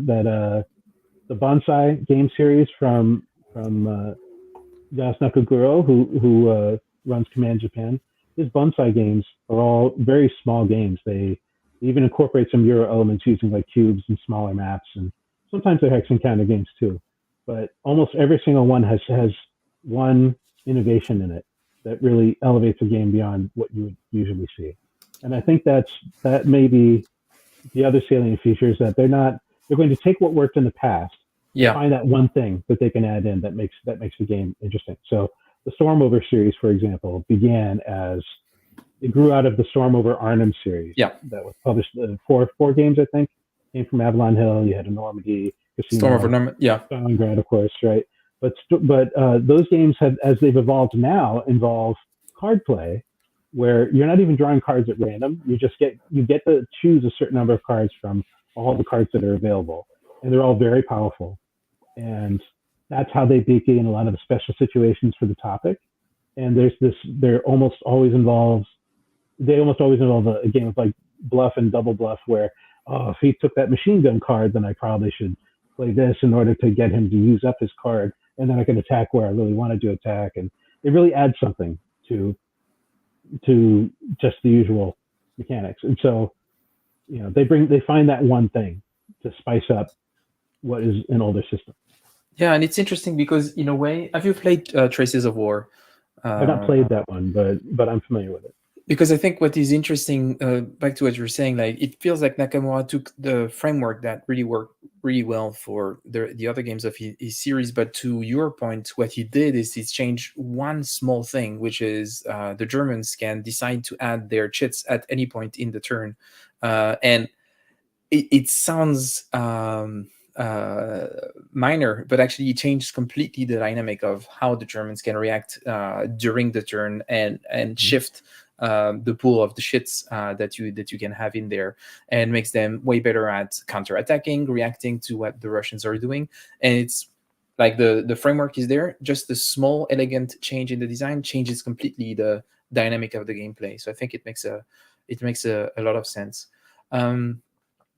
the Bonsai game series from Yasunaku Guro, who runs Command Japan, his Bonsai games are all very small games. They even incorporate some Euro elements using like cubes and smaller maps, and sometimes they're hex encounter games too. But almost every single one has one innovation in it that really elevates a game beyond what you would usually see. And I think that may be the other salient feature is that they're going to take what worked in the past and Yeah. find that one thing that they can add in that makes the game interesting. So the Storm Over series, for example, began as it grew out of the Storm Over Arnhem series Yeah. that was published four games, I think, came from Avalon Hill. You had a Normandy, Storm over Casino, Norman. Yeah. Stalingrad, of course, right? But those games have, as they've evolved now, involve card play, where you're not even drawing cards at random. You get to choose a certain number of cards from all the cards that are available, and they're all very powerful. And that's how they begin a lot of the special situations for the topic. And they almost always involve a game of like bluff and double bluff, where if he took that machine gun card, then I probably should play this in order to get him to use up his card, and then I can attack where I really wanted to attack. And it really adds something to just the usual mechanics. And so, they find that one thing to spice up what is an older system. Yeah, and it's interesting because in a way, have you played Traces of War? I've not played that one, but I'm familiar with it. Because I think what is interesting, back to what you were saying, like it feels like Nakamura took the framework that really worked really well for the other games of his series. But to your point, what he did is he's changed one small thing, which is the Germans can decide to add their chits at any point in the turn, and it sounds minor, but actually it changed completely the dynamic of how the Germans can react during the turn and shift the pool of the shits that you can have in there, and makes them way better at counter-attacking, reacting to what the Russians are doing. And it's like the framework is there, just the small elegant change in the design changes completely the dynamic of the gameplay. So I think it makes a lot of sense.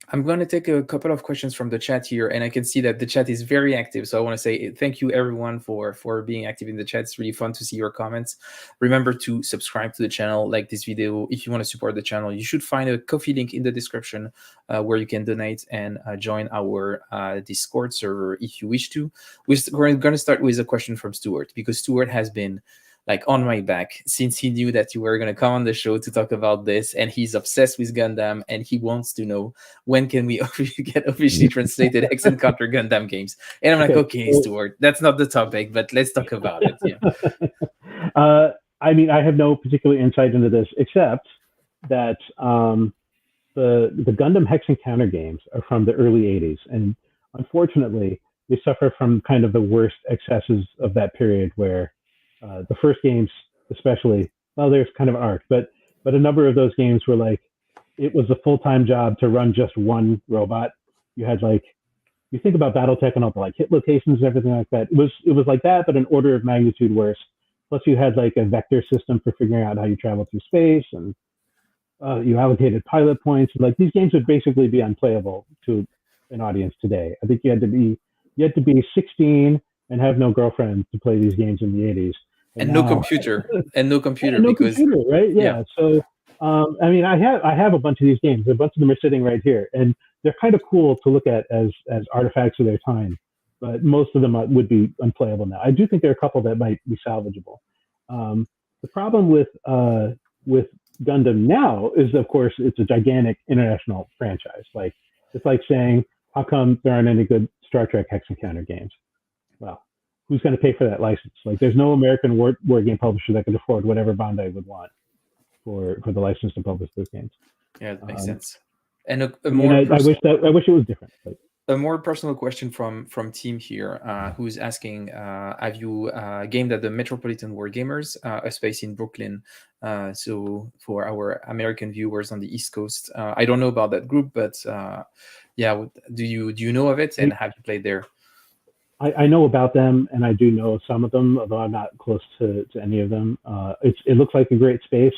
I'm going to take a couple of questions from the chat here, and I can see that the chat is very active. So I want to say thank you everyone for being active in the chat. It's really fun to see your comments. Remember to subscribe to the channel, like this video. If you want to support the channel, you should find a Ko-fi link in the description where you can donate and join our Discord server if you wish to. We're going to start with a question from Stuart, because Stuart has been like on my back since he knew that you were going to come on the show to talk about this, and he's obsessed with Gundam, and he wants to know when can we get officially translated Hex and Counter Gundam games. And I'm like, okay, Stuart, that's not the topic, but let's talk about it. Yeah. I mean, I have no particular insight into this, except that the Gundam Hex and Counter games are from the early 80s, and unfortunately they suffer from kind of the worst excesses of that period, where the first games, especially, well, there's kind of an arc, but a number of those games were like, it was a full-time job to run just one robot. You had like, you think about BattleTech and all the like hit locations and everything like that. It was like that, but an order of magnitude worse. Plus, you had like a vector system for figuring out how you travel through space, and you allocated pilot points. Like, these games would basically be unplayable to an audience today. I think you had to be 16 and have no girlfriend to play these games in the 80s. And no computer, because computer, right? Yeah. So, I mean, I have a bunch of these games. A bunch of them are sitting right here, and they're kind of cool to look at as artifacts of their time. But most of them would be unplayable now. I do think there are a couple that might be salvageable. The problem with Gundam now is, of course, it's a gigantic international franchise. Like, it's like saying, how come there aren't any good Star Trek Hex and Counter games? Well, who's going to pay for that license? Like, there's no American war game publisher that could afford whatever Bandai would want for the license to publish those games. Yeah, that makes sense. And I wish it was different. But. A more personal question from Tim here, who's asking, have you gamed at the Metropolitan Wargamers, a space in Brooklyn? So for our American viewers on the East Coast, I don't know about that group, but yeah, do you know of it, and have you played there? I know about them, and I do know some of them, although I'm not close to any of them. It looks like a great space.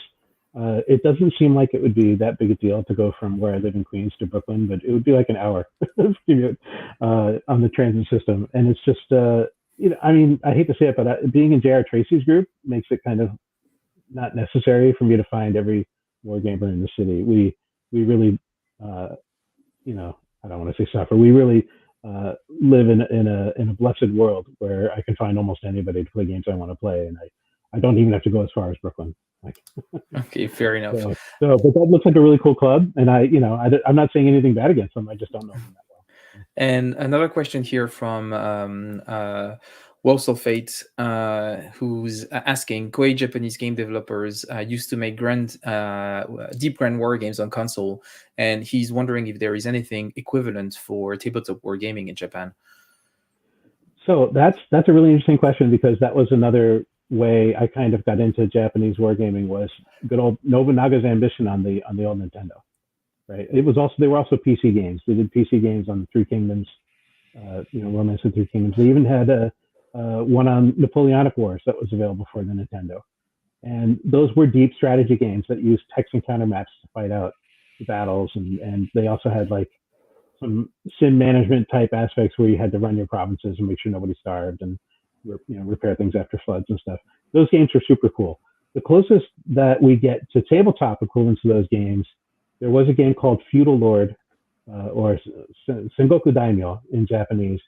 It doesn't seem like it would be that big a deal to go from where I live in Queens to Brooklyn, but it would be like an hour commute on the transit system. And it's just, I mean, I hate to say it, but being in J.R. Tracy's group makes it kind of not necessary for me to find every wargamer in the city. We really, uh, I don't want to say suffer. We really live in a blessed world where I can find almost anybody to play games I want to play, and I don't even have to go as far as Brooklyn. Like, Okay, fair enough. but that looks like a really cool club, and I'm not saying anything bad against them. I just don't know them that well. And another question here from Wosulfate, who's asking, Koei Japanese game developers used to make deep grand war games on console, and he's wondering if there is anything equivalent for tabletop wargaming in Japan. So that's a really interesting question, because that was another way I kind of got into Japanese wargaming, was good old Nobunaga's ambition on the old Nintendo. Right. They were also PC games. They did PC games on the Three Kingdoms, Romance of the Three Kingdoms. They even had one on Napoleonic Wars that was available for the Nintendo. And those were deep strategy games that used text and counter maps to fight out the battles. And they also had like some sim management type aspects where you had to run your provinces and make sure nobody starved, and repair things after floods and stuff. Those games were super cool. The closest that we get to tabletop equivalents to those games, there was a game called Feudal Lord, or Sengoku Daimyo in Japanese,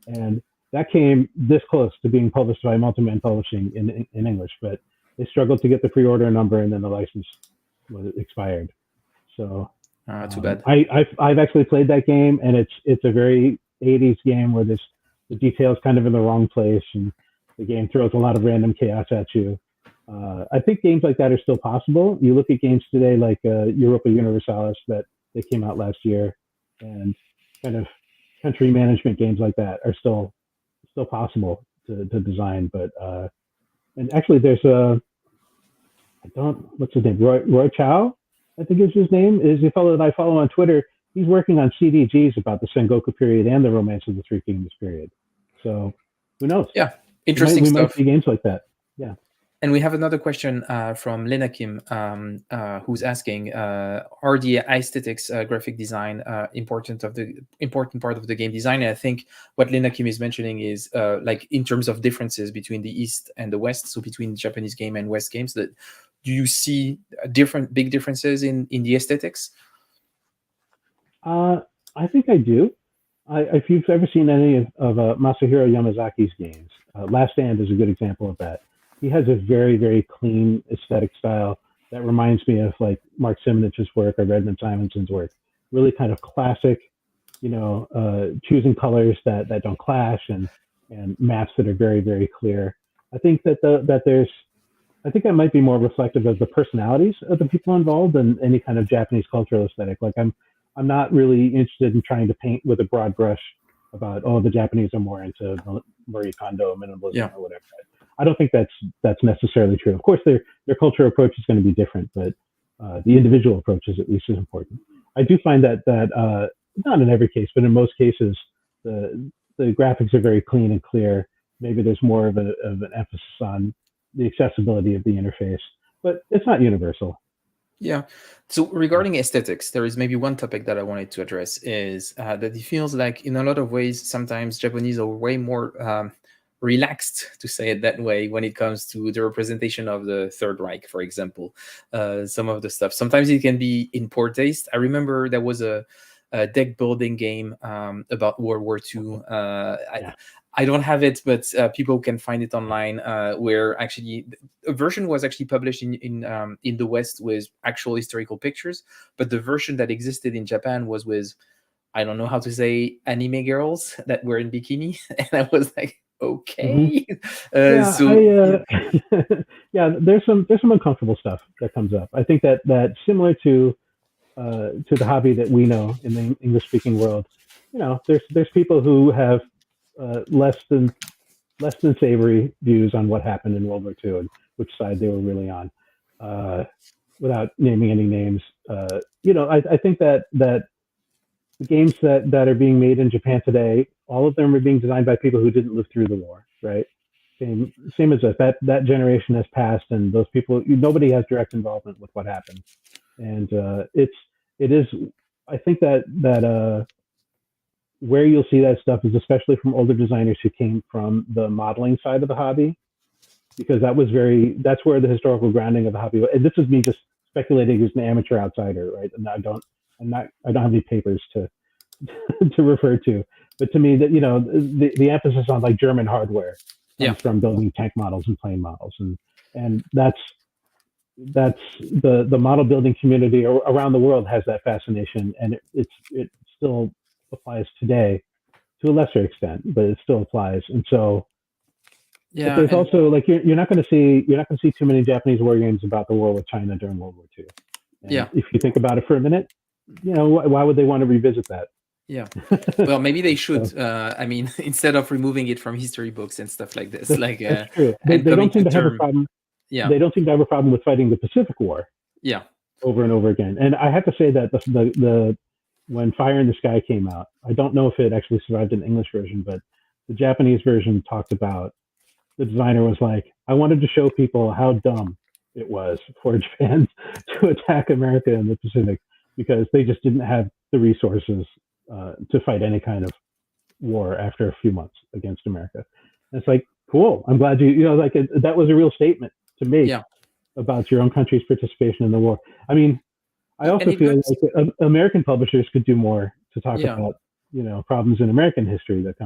and that came this close to being published by Multiman Publishing in English, but they struggled to get the pre-order number, and then the license was expired. So too bad. I've actually played that game, and it's a very 80s game where the details kind of in the wrong place, and the game throws a lot of random chaos at you. I think games like that are still possible. You look at games today like Europa Universalis that they came out last year, and kind of country management games like that are still possible to design. But and actually, there's what's his name? Roy Chow, I think is his name. Is a fellow that I follow on Twitter. He's working on CDGs about the Sengoku period and the Romance of the Three Kingdoms period. So who knows? Yeah, interesting we stuff. might see games like that. Yeah. And we have another question from Lena Kim, who's asking, are the aesthetics, graphic design, important part of the game design? And I think what Lena Kim is mentioning is like in terms of differences between the East and the West, so between Japanese game and West games, that do you see big differences in the aesthetics? I think I do. If you've ever seen any of Masahiro Yamazaki's games, Last Stand is a good example of that. He has a very, very clean aesthetic style that reminds me of like Mark Simonich's work or Redmond Simonson's work. Really kind of classic, choosing colors that don't clash, and maps that are very, very clear. I think that that might be more reflective of the personalities of the people involved than any kind of Japanese cultural aesthetic. Like I'm not really interested in trying to paint with a broad brush about, the Japanese are more into Marie Kondo minimalism or whatever. I don't think that's necessarily true. Of course, their cultural approach is going to be different, but the individual approaches at least is important. I do find that not in every case, but in most cases, the graphics are very clean and clear. Maybe there's more of an emphasis on the accessibility of the interface, but it's not universal. Yeah. So regarding aesthetics, there is maybe one topic that I wanted to address is that it feels like in a lot of ways, sometimes Japanese are way more relaxed, to say it that way, when it comes to the representation of the Third Reich, for example. Some of the stuff, sometimes it can be in poor taste. I remember there was a deck building game about World War II. I don't have it, but people can find it online. Where actually a version was actually published in the West with actual historical pictures, but the version that existed in Japan was with, I don't know how to say, anime girls that were in bikini, and I was like, okay. There's some uncomfortable stuff that comes up. I think that similar to the hobby that we know in the English speaking world, there's people who have less than savory views on what happened in World War II and which side they were really on. Without naming any names, I think that the games that are being made in Japan today, all of them are being designed by people who didn't live through the war, right? Same as us. That generation has passed, and those people, nobody has direct involvement with what happened. And it is. I think that where you'll see that stuff is especially from older designers who came from the modeling side of the hobby, because that's where the historical grounding of the hobby. And this is me just speculating as an amateur outsider, right? And I don't have any papers to to refer to. But to me, that the emphasis on like German hardware comes from building tank models and plane models, and that's the model building community around the world has that fascination, and it still applies today to a lesser extent, but it still applies. And so, but there's also like you're not going to see too many Japanese war games about the war with China during World War II. And if you think about it for a minute, why would they want to revisit that? Yeah, well, maybe they should. I mean, instead of removing it from history books and stuff like this, that's true. They don't seem to have a problem. Yeah, they don't seem to have a problem with fighting the Pacific War. Yeah, over and over again. And I have to say that the when Fire in the Sky came out, I don't know if it actually survived an English version, but the Japanese version talked about, the designer was like, I wanted to show people how dumb it was for Japan to attack America in the Pacific, because they just didn't have the resources to fight any kind of war after a few months against America. And it's like, cool. I'm glad that was a real statement to make about your own country's participation in the war. I mean, I also feel like American publishers could do more to talk about, problems in American history that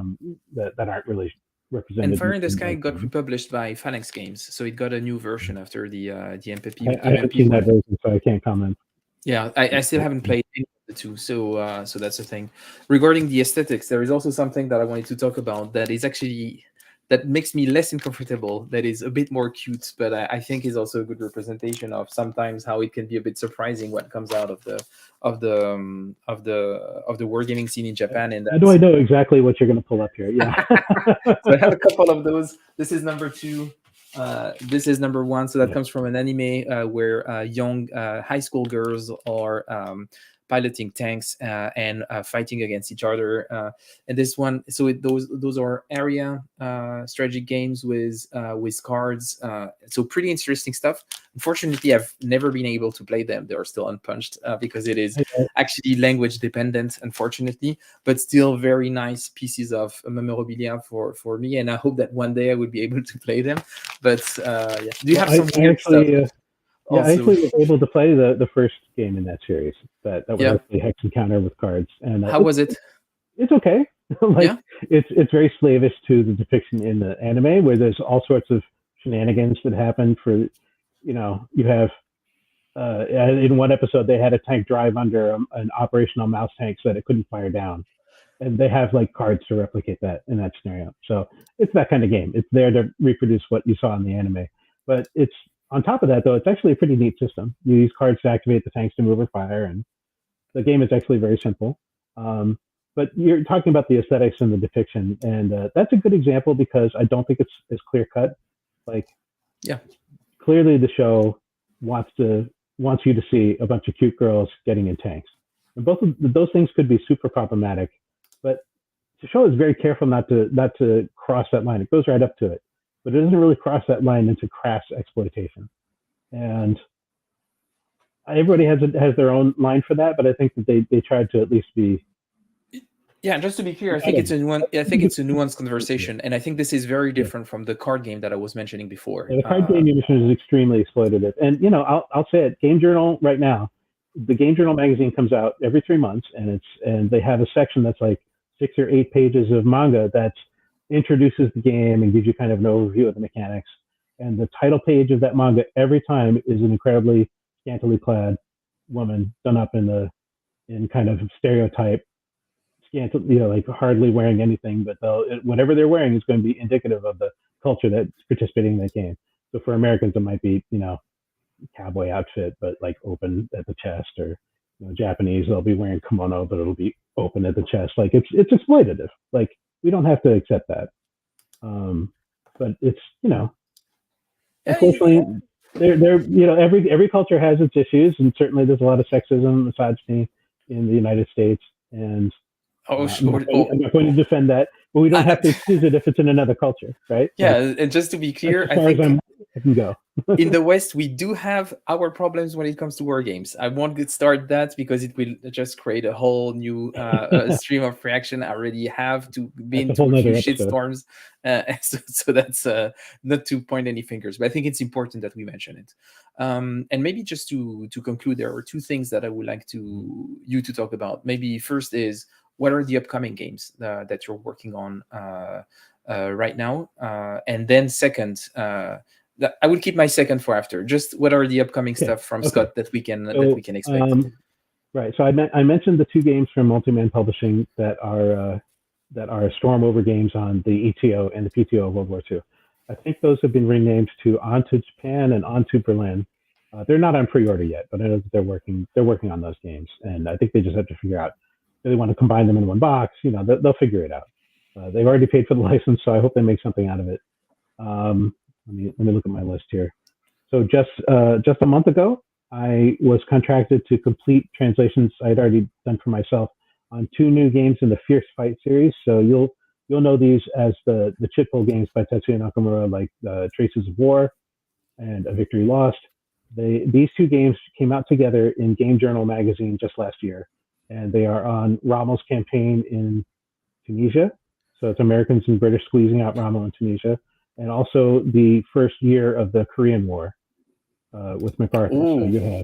aren't really represented. And Fire in the Sky got republished by Phalanx Games, so it got a new version after the MPP. I haven't seen that version, so I can't comment. Yeah, I still haven't played any of the two, so that's the thing. Regarding the aesthetics, there is also something that I wanted to talk about that makes me less uncomfortable, that is a bit more cute, but I think is also a good representation of sometimes how it can be a bit surprising what comes out of the wargaming scene in Japan. And how do I know exactly what you're going to pull up here? Yeah. So I have a couple of those. This is number 2. This is number 1. So that comes from an anime where young high school girls are piloting tanks and fighting against each other. And this one, so those are area strategy games with cards. So pretty interesting stuff. Unfortunately, I've never been able to play them. They are still unpunched because it is actually language dependent, unfortunately, but still very nice pieces of memorabilia for me. And I hope that one day I would be able to play them. But do you have some weird stuff? I actually was able to play the first game in that series. That was actually Hex Encounter with cards. And how was it? It's okay. It's very slavish to the depiction in the anime, where there's all sorts of shenanigans that happen. For you have in one episode they had a tank drive under an operational mouse tank so that it couldn't fire down, and they have like cards to replicate that in that scenario. So it's that kind of game. It's there to reproduce what you saw in the anime, but it's. On top of that, though, it's actually a pretty neat system. You use cards to activate the tanks to move or fire, and the game is actually very simple. But you're talking about the aesthetics and the depiction, and that's a good example because I don't think it's as clear cut. Clearly the show wants you to see a bunch of cute girls getting in tanks, and both of those things could be super problematic. But the show is very careful not to cross that line. It goes right up to it, but it doesn't really cross that line into crass exploitation. And everybody has their own line for that, but I think that they tried to at least be. Yeah, just to be clear, I think it's a nuanced conversation, and I think this is very different from the card game that I was mentioning before. Yeah, the card game is extremely exploitative, and I'll say it. Game Journal right now, the Game Journal magazine comes out every 3 months, and they have a section that's like 6 or 8 pages of manga that's introduces the game and gives you kind of an overview of the mechanics. And the title page of that manga every time is an incredibly scantily clad woman done up in kind of stereotype, like hardly wearing anything, but whatever they're wearing is going to be indicative of the culture that's participating in that game. So for Americans, it might be, cowboy outfit, but like open at the chest, or Japanese, they'll be wearing kimono, but it'll be open at the chest. Like it's exploitative. Like, we don't have to accept that. But it's, unfortunately, every culture has its issues, and certainly there's a lot of sexism, misogyny in the United States. And Oh, sure. I'm not going to defend that, but we don't I, have to excuse it if it's in another culture, right? yeah, Like, and just to be that's clear, as I far as think I can go. in the West, we do have our problems when it comes to war games. I won't get start that because it will just create a whole new stream of reaction. I already have That's been a whole to a few nother episode. shitstorms, so that's not to point any fingers, but I think it's important that we mention it. And maybe just to conclude, there are two things that I would like you to talk about. Maybe first is what are the upcoming games that you're working on right now, and then second. I will keep my second for after. Just what are the upcoming stuff from Okay. Scott that we can expect? Right. So I mentioned the two games from Multiman Publishing that are storm over games on the ETO and the PTO of World War II. I think those have been renamed to On to Japan and On to Berlin. They're not on pre-order yet, but I know that they're working on those games, and I think they just have to figure out do they want to combine them in one box. They'll figure it out. They've already paid for the license, so I hope they make something out of it. Let me look at my list here. So just a month ago, I was contracted to complete translations I had already done for myself on two new games in the Fierce Fight series. So you'll know these as the Chitpole games by Tetsuya Nakamura, like Traces of War and A Victory Lost. These two games came out together in Game Journal magazine just last year, and they are on Rommel's campaign in Tunisia. So it's Americans and British squeezing out Rommel in Tunisia, and also the first year of the Korean War with MacArthur. Ooh.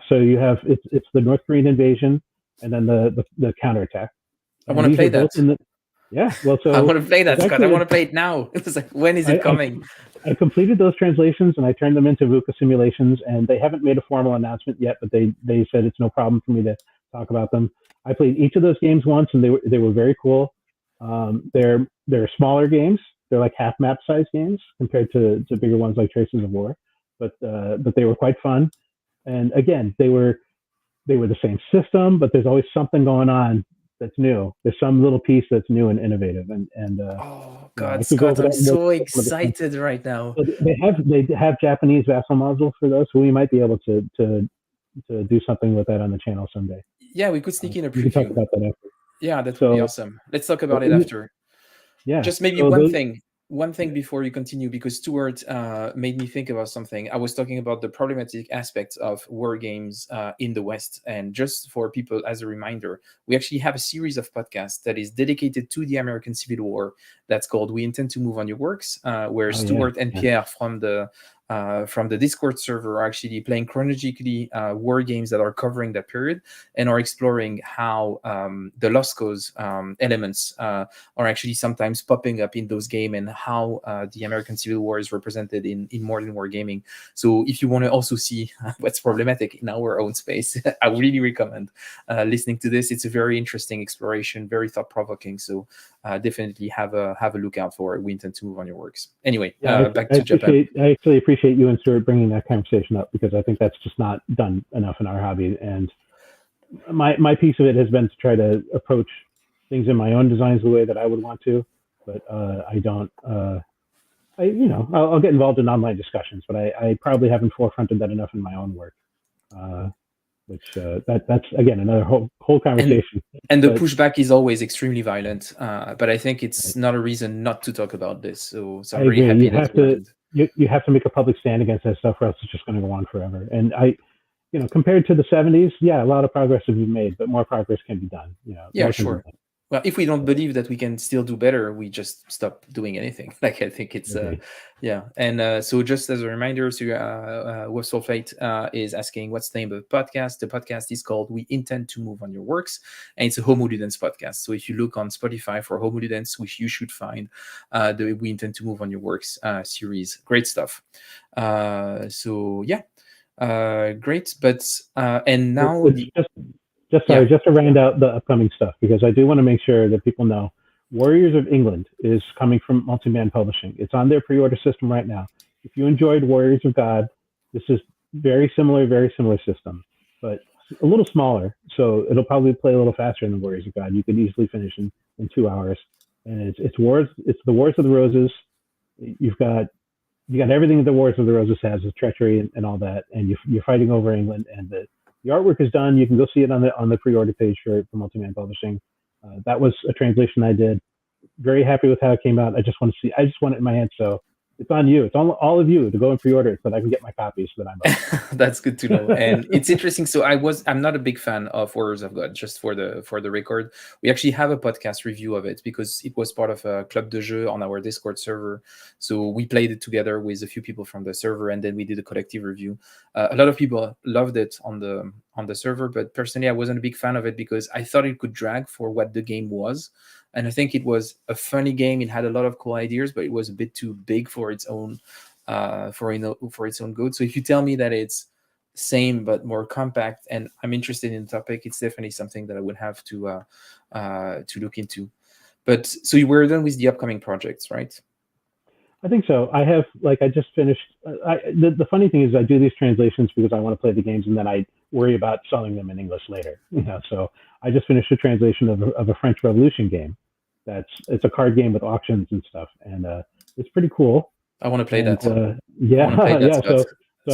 So you have it's the North Korean invasion and then the counterattack. I want to play that. So I want to play that, Scott. I want to play it now. It's like, when is it coming? I completed those translations and I turned them into VUCA simulations, and they haven't made a formal announcement yet, but they said it's no problem for me to talk about them. I played each of those games once, and they were very cool. They're smaller games. They're like half map size games compared to bigger ones like Traces of War, but they were quite fun. And again, they were the same system, but there's always something going on that's new. There's some little piece that's new and innovative. Oh God, Scott, I'm so excited right now. So they have Japanese vassal modules for those, so we might be able to do something with that on the channel someday. Yeah, we could sneak in a preview. We can talk about that after. Yeah, that would be awesome. Let's talk about it after. Yeah. Just maybe one thing before you continue, because Stuart made me think about something. I was talking about the problematic aspects of war games in the West. And just for people as a reminder, we actually have a series of podcasts that is dedicated to the American Civil War that's called We Intend to Move on Your Works, where Stuart and Pierre from the Discord server are actually playing chronologically war games that are covering that period and are exploring how the Lost Cause elements are actually sometimes popping up in those games, and how the American Civil War is represented in modern wargaming. So if you want to also see what's problematic in our own space, I really recommend listening to this. It's a very interesting exploration, very thought-provoking. So definitely have a look out for it. We Intend to Move on Your Works. Anyway, back to Japan. I actually appreciate you and Stuart bringing that conversation up, because I think that's just not done enough in our hobby. And my piece of it has been to try to approach things in my own designs the way that I would want to, but I don't. I'll get involved in online discussions, but I probably haven't forefronted that enough in my own work. That's again another whole conversation. And the pushback is always extremely violent, but I think it's not a reason not to talk about this. So I'm really happy that you have to make a public stand against that stuff, or else it's just going to go on forever. And compared to the 70s, a lot of progress has been made, but more progress can be done. Yeah, sure. Well, if we don't believe that we can still do better, we just stop doing anything. I think it's And so just as a reminder, Wolf Sulfate is asking what's the name of the podcast. The podcast is called We Intend to Move on Your Works, and it's a Homo Ludens podcast. So if you look on Spotify for Homo Ludens, which you should find the We Intend to Move on Your Works series. Great stuff. Great. But and now just to round out the upcoming stuff, because I do want to make sure that people know Warriors of England is coming from Multi-Man Publishing. It's on their pre-order system right now. If you enjoyed Warriors of God, this is very similar system, but a little smaller. So it'll probably play a little faster than Warriors of God. You could easily finish in 2 hours. And it's the Wars of the Roses. You got everything that the Wars of the Roses has, is treachery and all that, and you're fighting over England, and the artwork is done. You can go see it on the pre-order page for Multi-Man Publishing. That was a translation I did. Very happy with how it came out. I just want to see. I just want it in my hand. So it's on you. It's on all of you to go and pre-order it so that I can get my copies that I'm buying. That's good to know, and it's interesting. So I'm not a big fan of Warriors of God. Just for the record, we actually have a podcast review of it because it was part of a club de jeu on our Discord server. So we played it together with a few people from the server, and then we did a collective review. A lot of people loved it on the server, but personally, I wasn't a big fan of it because I thought it could drag for what the game was. And I think it was a funny game. It had a lot of cool ideas, but it was a bit too big for its own for its own good. So if you tell me that it's same but more compact, and I'm interested in the topic, it's definitely something that I would have to look into. But so you were done with the upcoming projects, right? I think so. I just finished. The funny thing is, I do these translations because I want to play the games, and then I worry about selling them in English later. So I just finished a translation of a French Revolution game. It's a card game with auctions and stuff, and it's pretty cool. I want to play that. Yeah. So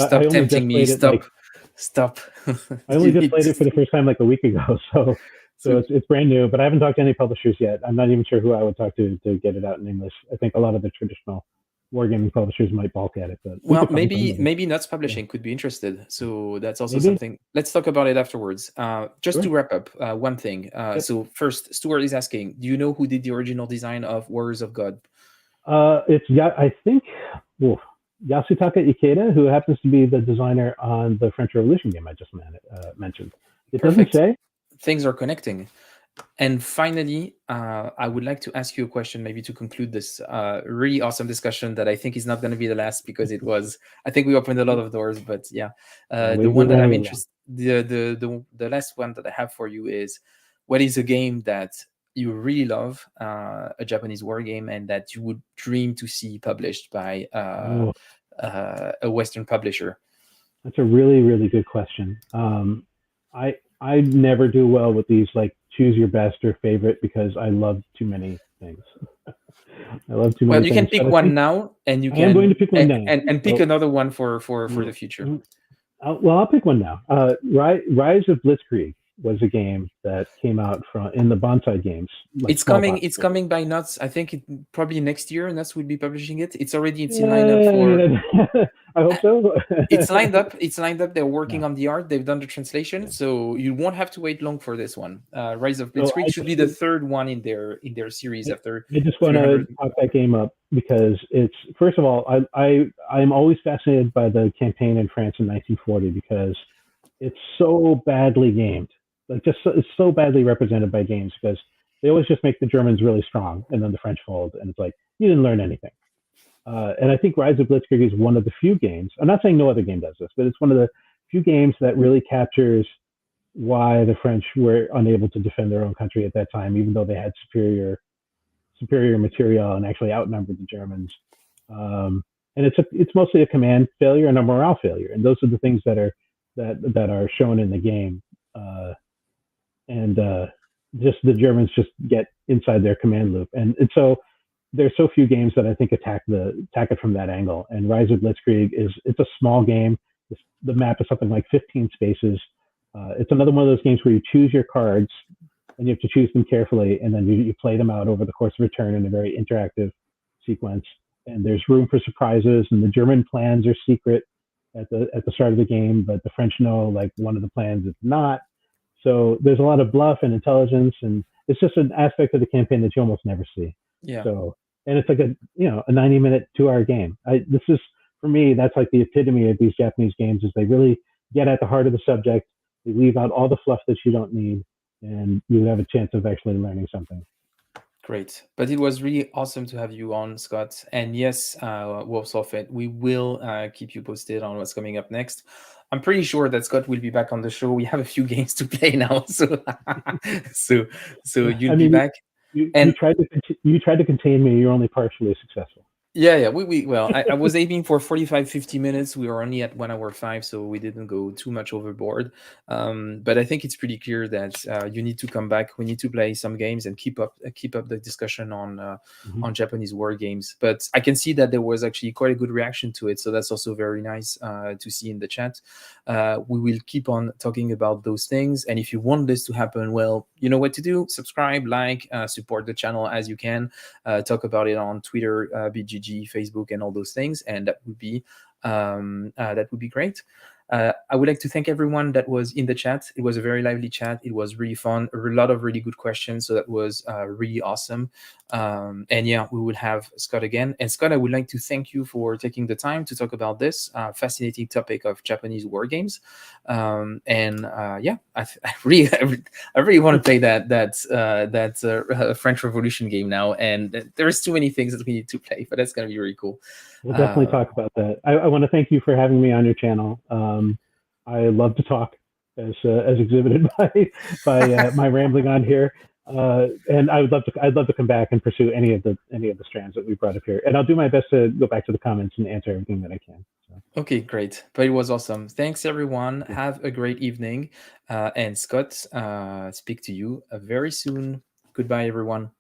stop tempting me. Stop. I only just played it for the first time like a week ago. So it's brand new, but I haven't talked to any publishers yet. I'm not even sure who I would talk to get it out in English. I think a lot of the traditional wargaming publishers might balk at it, but maybe Nuts Publishing could be interested. So that's also something. Let's talk about it afterwards. Just to wrap up, one thing. So first, Stuart is asking, do you know who did the original design of Warriors of God? I think Yasutaka Ikeda, who happens to be the designer on the French Revolution game I just mentioned. It Perfect. doesn't say. Things are connecting. And finally, I would like to ask you a question, maybe to conclude this really awesome discussion that I think is not going to be the last, because I think we opened a lot of doors, but yeah. The one that I'm interested, the last one that I have for you is, what is a game that you really love, a Japanese war game, and that you would dream to see published by a Western publisher? That's a really, really good question. I never do well with these like choose your best or favorite because I love too many things. I love too many. Well, you can pick one now, and you can. I'm going to pick one now, and pick another one for the future. I'll pick one now. Rise of Blitzkrieg was a game that came out in the Bonsai Games. It's coming by Nuts. I think probably next year Nuts will be publishing it. It's in lineup for. I hope so. It's lined up. They're working on the art. They've done the translation, so you won't have to wait long for this one. Rise of Blitzkrieg should be the third one in their series after. I just want to talk that game up because it's, first of all, I'm always fascinated by the campaign in France in 1940 because it's so badly gamed. It's so badly represented by games because they always just make the Germans really strong and then the French fold, and it's like you didn't learn anything. And I think Rise of Blitzkrieg is one of the few games. I'm not saying no other game does this, but it's one of the few games that really captures why the French were unable to defend their own country at that time, even though they had superior material and actually outnumbered the Germans. And it's mostly a command failure and a morale failure, and those are the things that are shown in the game. Just the Germans just get inside their command loop, and so there's so few games that I think attack it from that angle. And Rise of Blitzkrieg it's a small game. The map is something like 15 spaces. It's another one of those games where you choose your cards and you have to choose them carefully, and then you play them out over the course of a turn in a very interactive sequence. And there's room for surprises, and the German plans are secret at the start of the game, but the French know like one of the plans is not. So there's a lot of bluff and intelligence, and it's just an aspect of the campaign that you almost never see. Yeah. So, and it's like a 90-minute, 2-hour game. This is, for me, that's like the epitome of these Japanese games, is they really get at the heart of the subject. They leave out all the fluff that you don't need, and you have a chance of actually learning something. Great. But it was really awesome to have you on, Scott. And yes, Wolves of It, we will keep you posted on what's coming up next. I'm pretty sure that Scott will be back on the show. We have a few games to play now, so you'll be back. You tried to contain me. You're only partially successful. Yeah. We well, I was aiming for 45, 50 minutes. We were only at 1 hour 5, so we didn't go too much overboard. But I think it's pretty clear that you need to come back. We need to play some games and keep up the discussion Mhm. on Japanese war games. But I can see that there was actually quite a good reaction to it, so that's also very nice to see in the chat. We will keep on talking about those things, and if you want this to happen, well, you know what to do: subscribe, like, support the channel as you can, talk about it on Twitter, BGG, Facebook, and all those things, and that would be great. I would like to thank everyone that was in the chat. It was a very lively chat. It was really fun. A lot of really good questions. So that was really awesome. And yeah, we will have Scott again. And Scott, I would like to thank you for taking the time to talk about this fascinating topic of Japanese war games. And yeah, I really, I really want to play that French Revolution game now. And there's too many things that we need to play, but that's gonna be really cool. We'll definitely talk about that. I want to thank you for having me on your channel. I love to talk, as exhibited by my rambling on here. And I'd love to come back and pursue any of the strands that we brought up here. And I'll do my best to go back to the comments and answer everything that I can. So. Okay, great. But it was awesome. Thanks, everyone. Have a great evening. And Scott, speak to you very soon. Goodbye, everyone.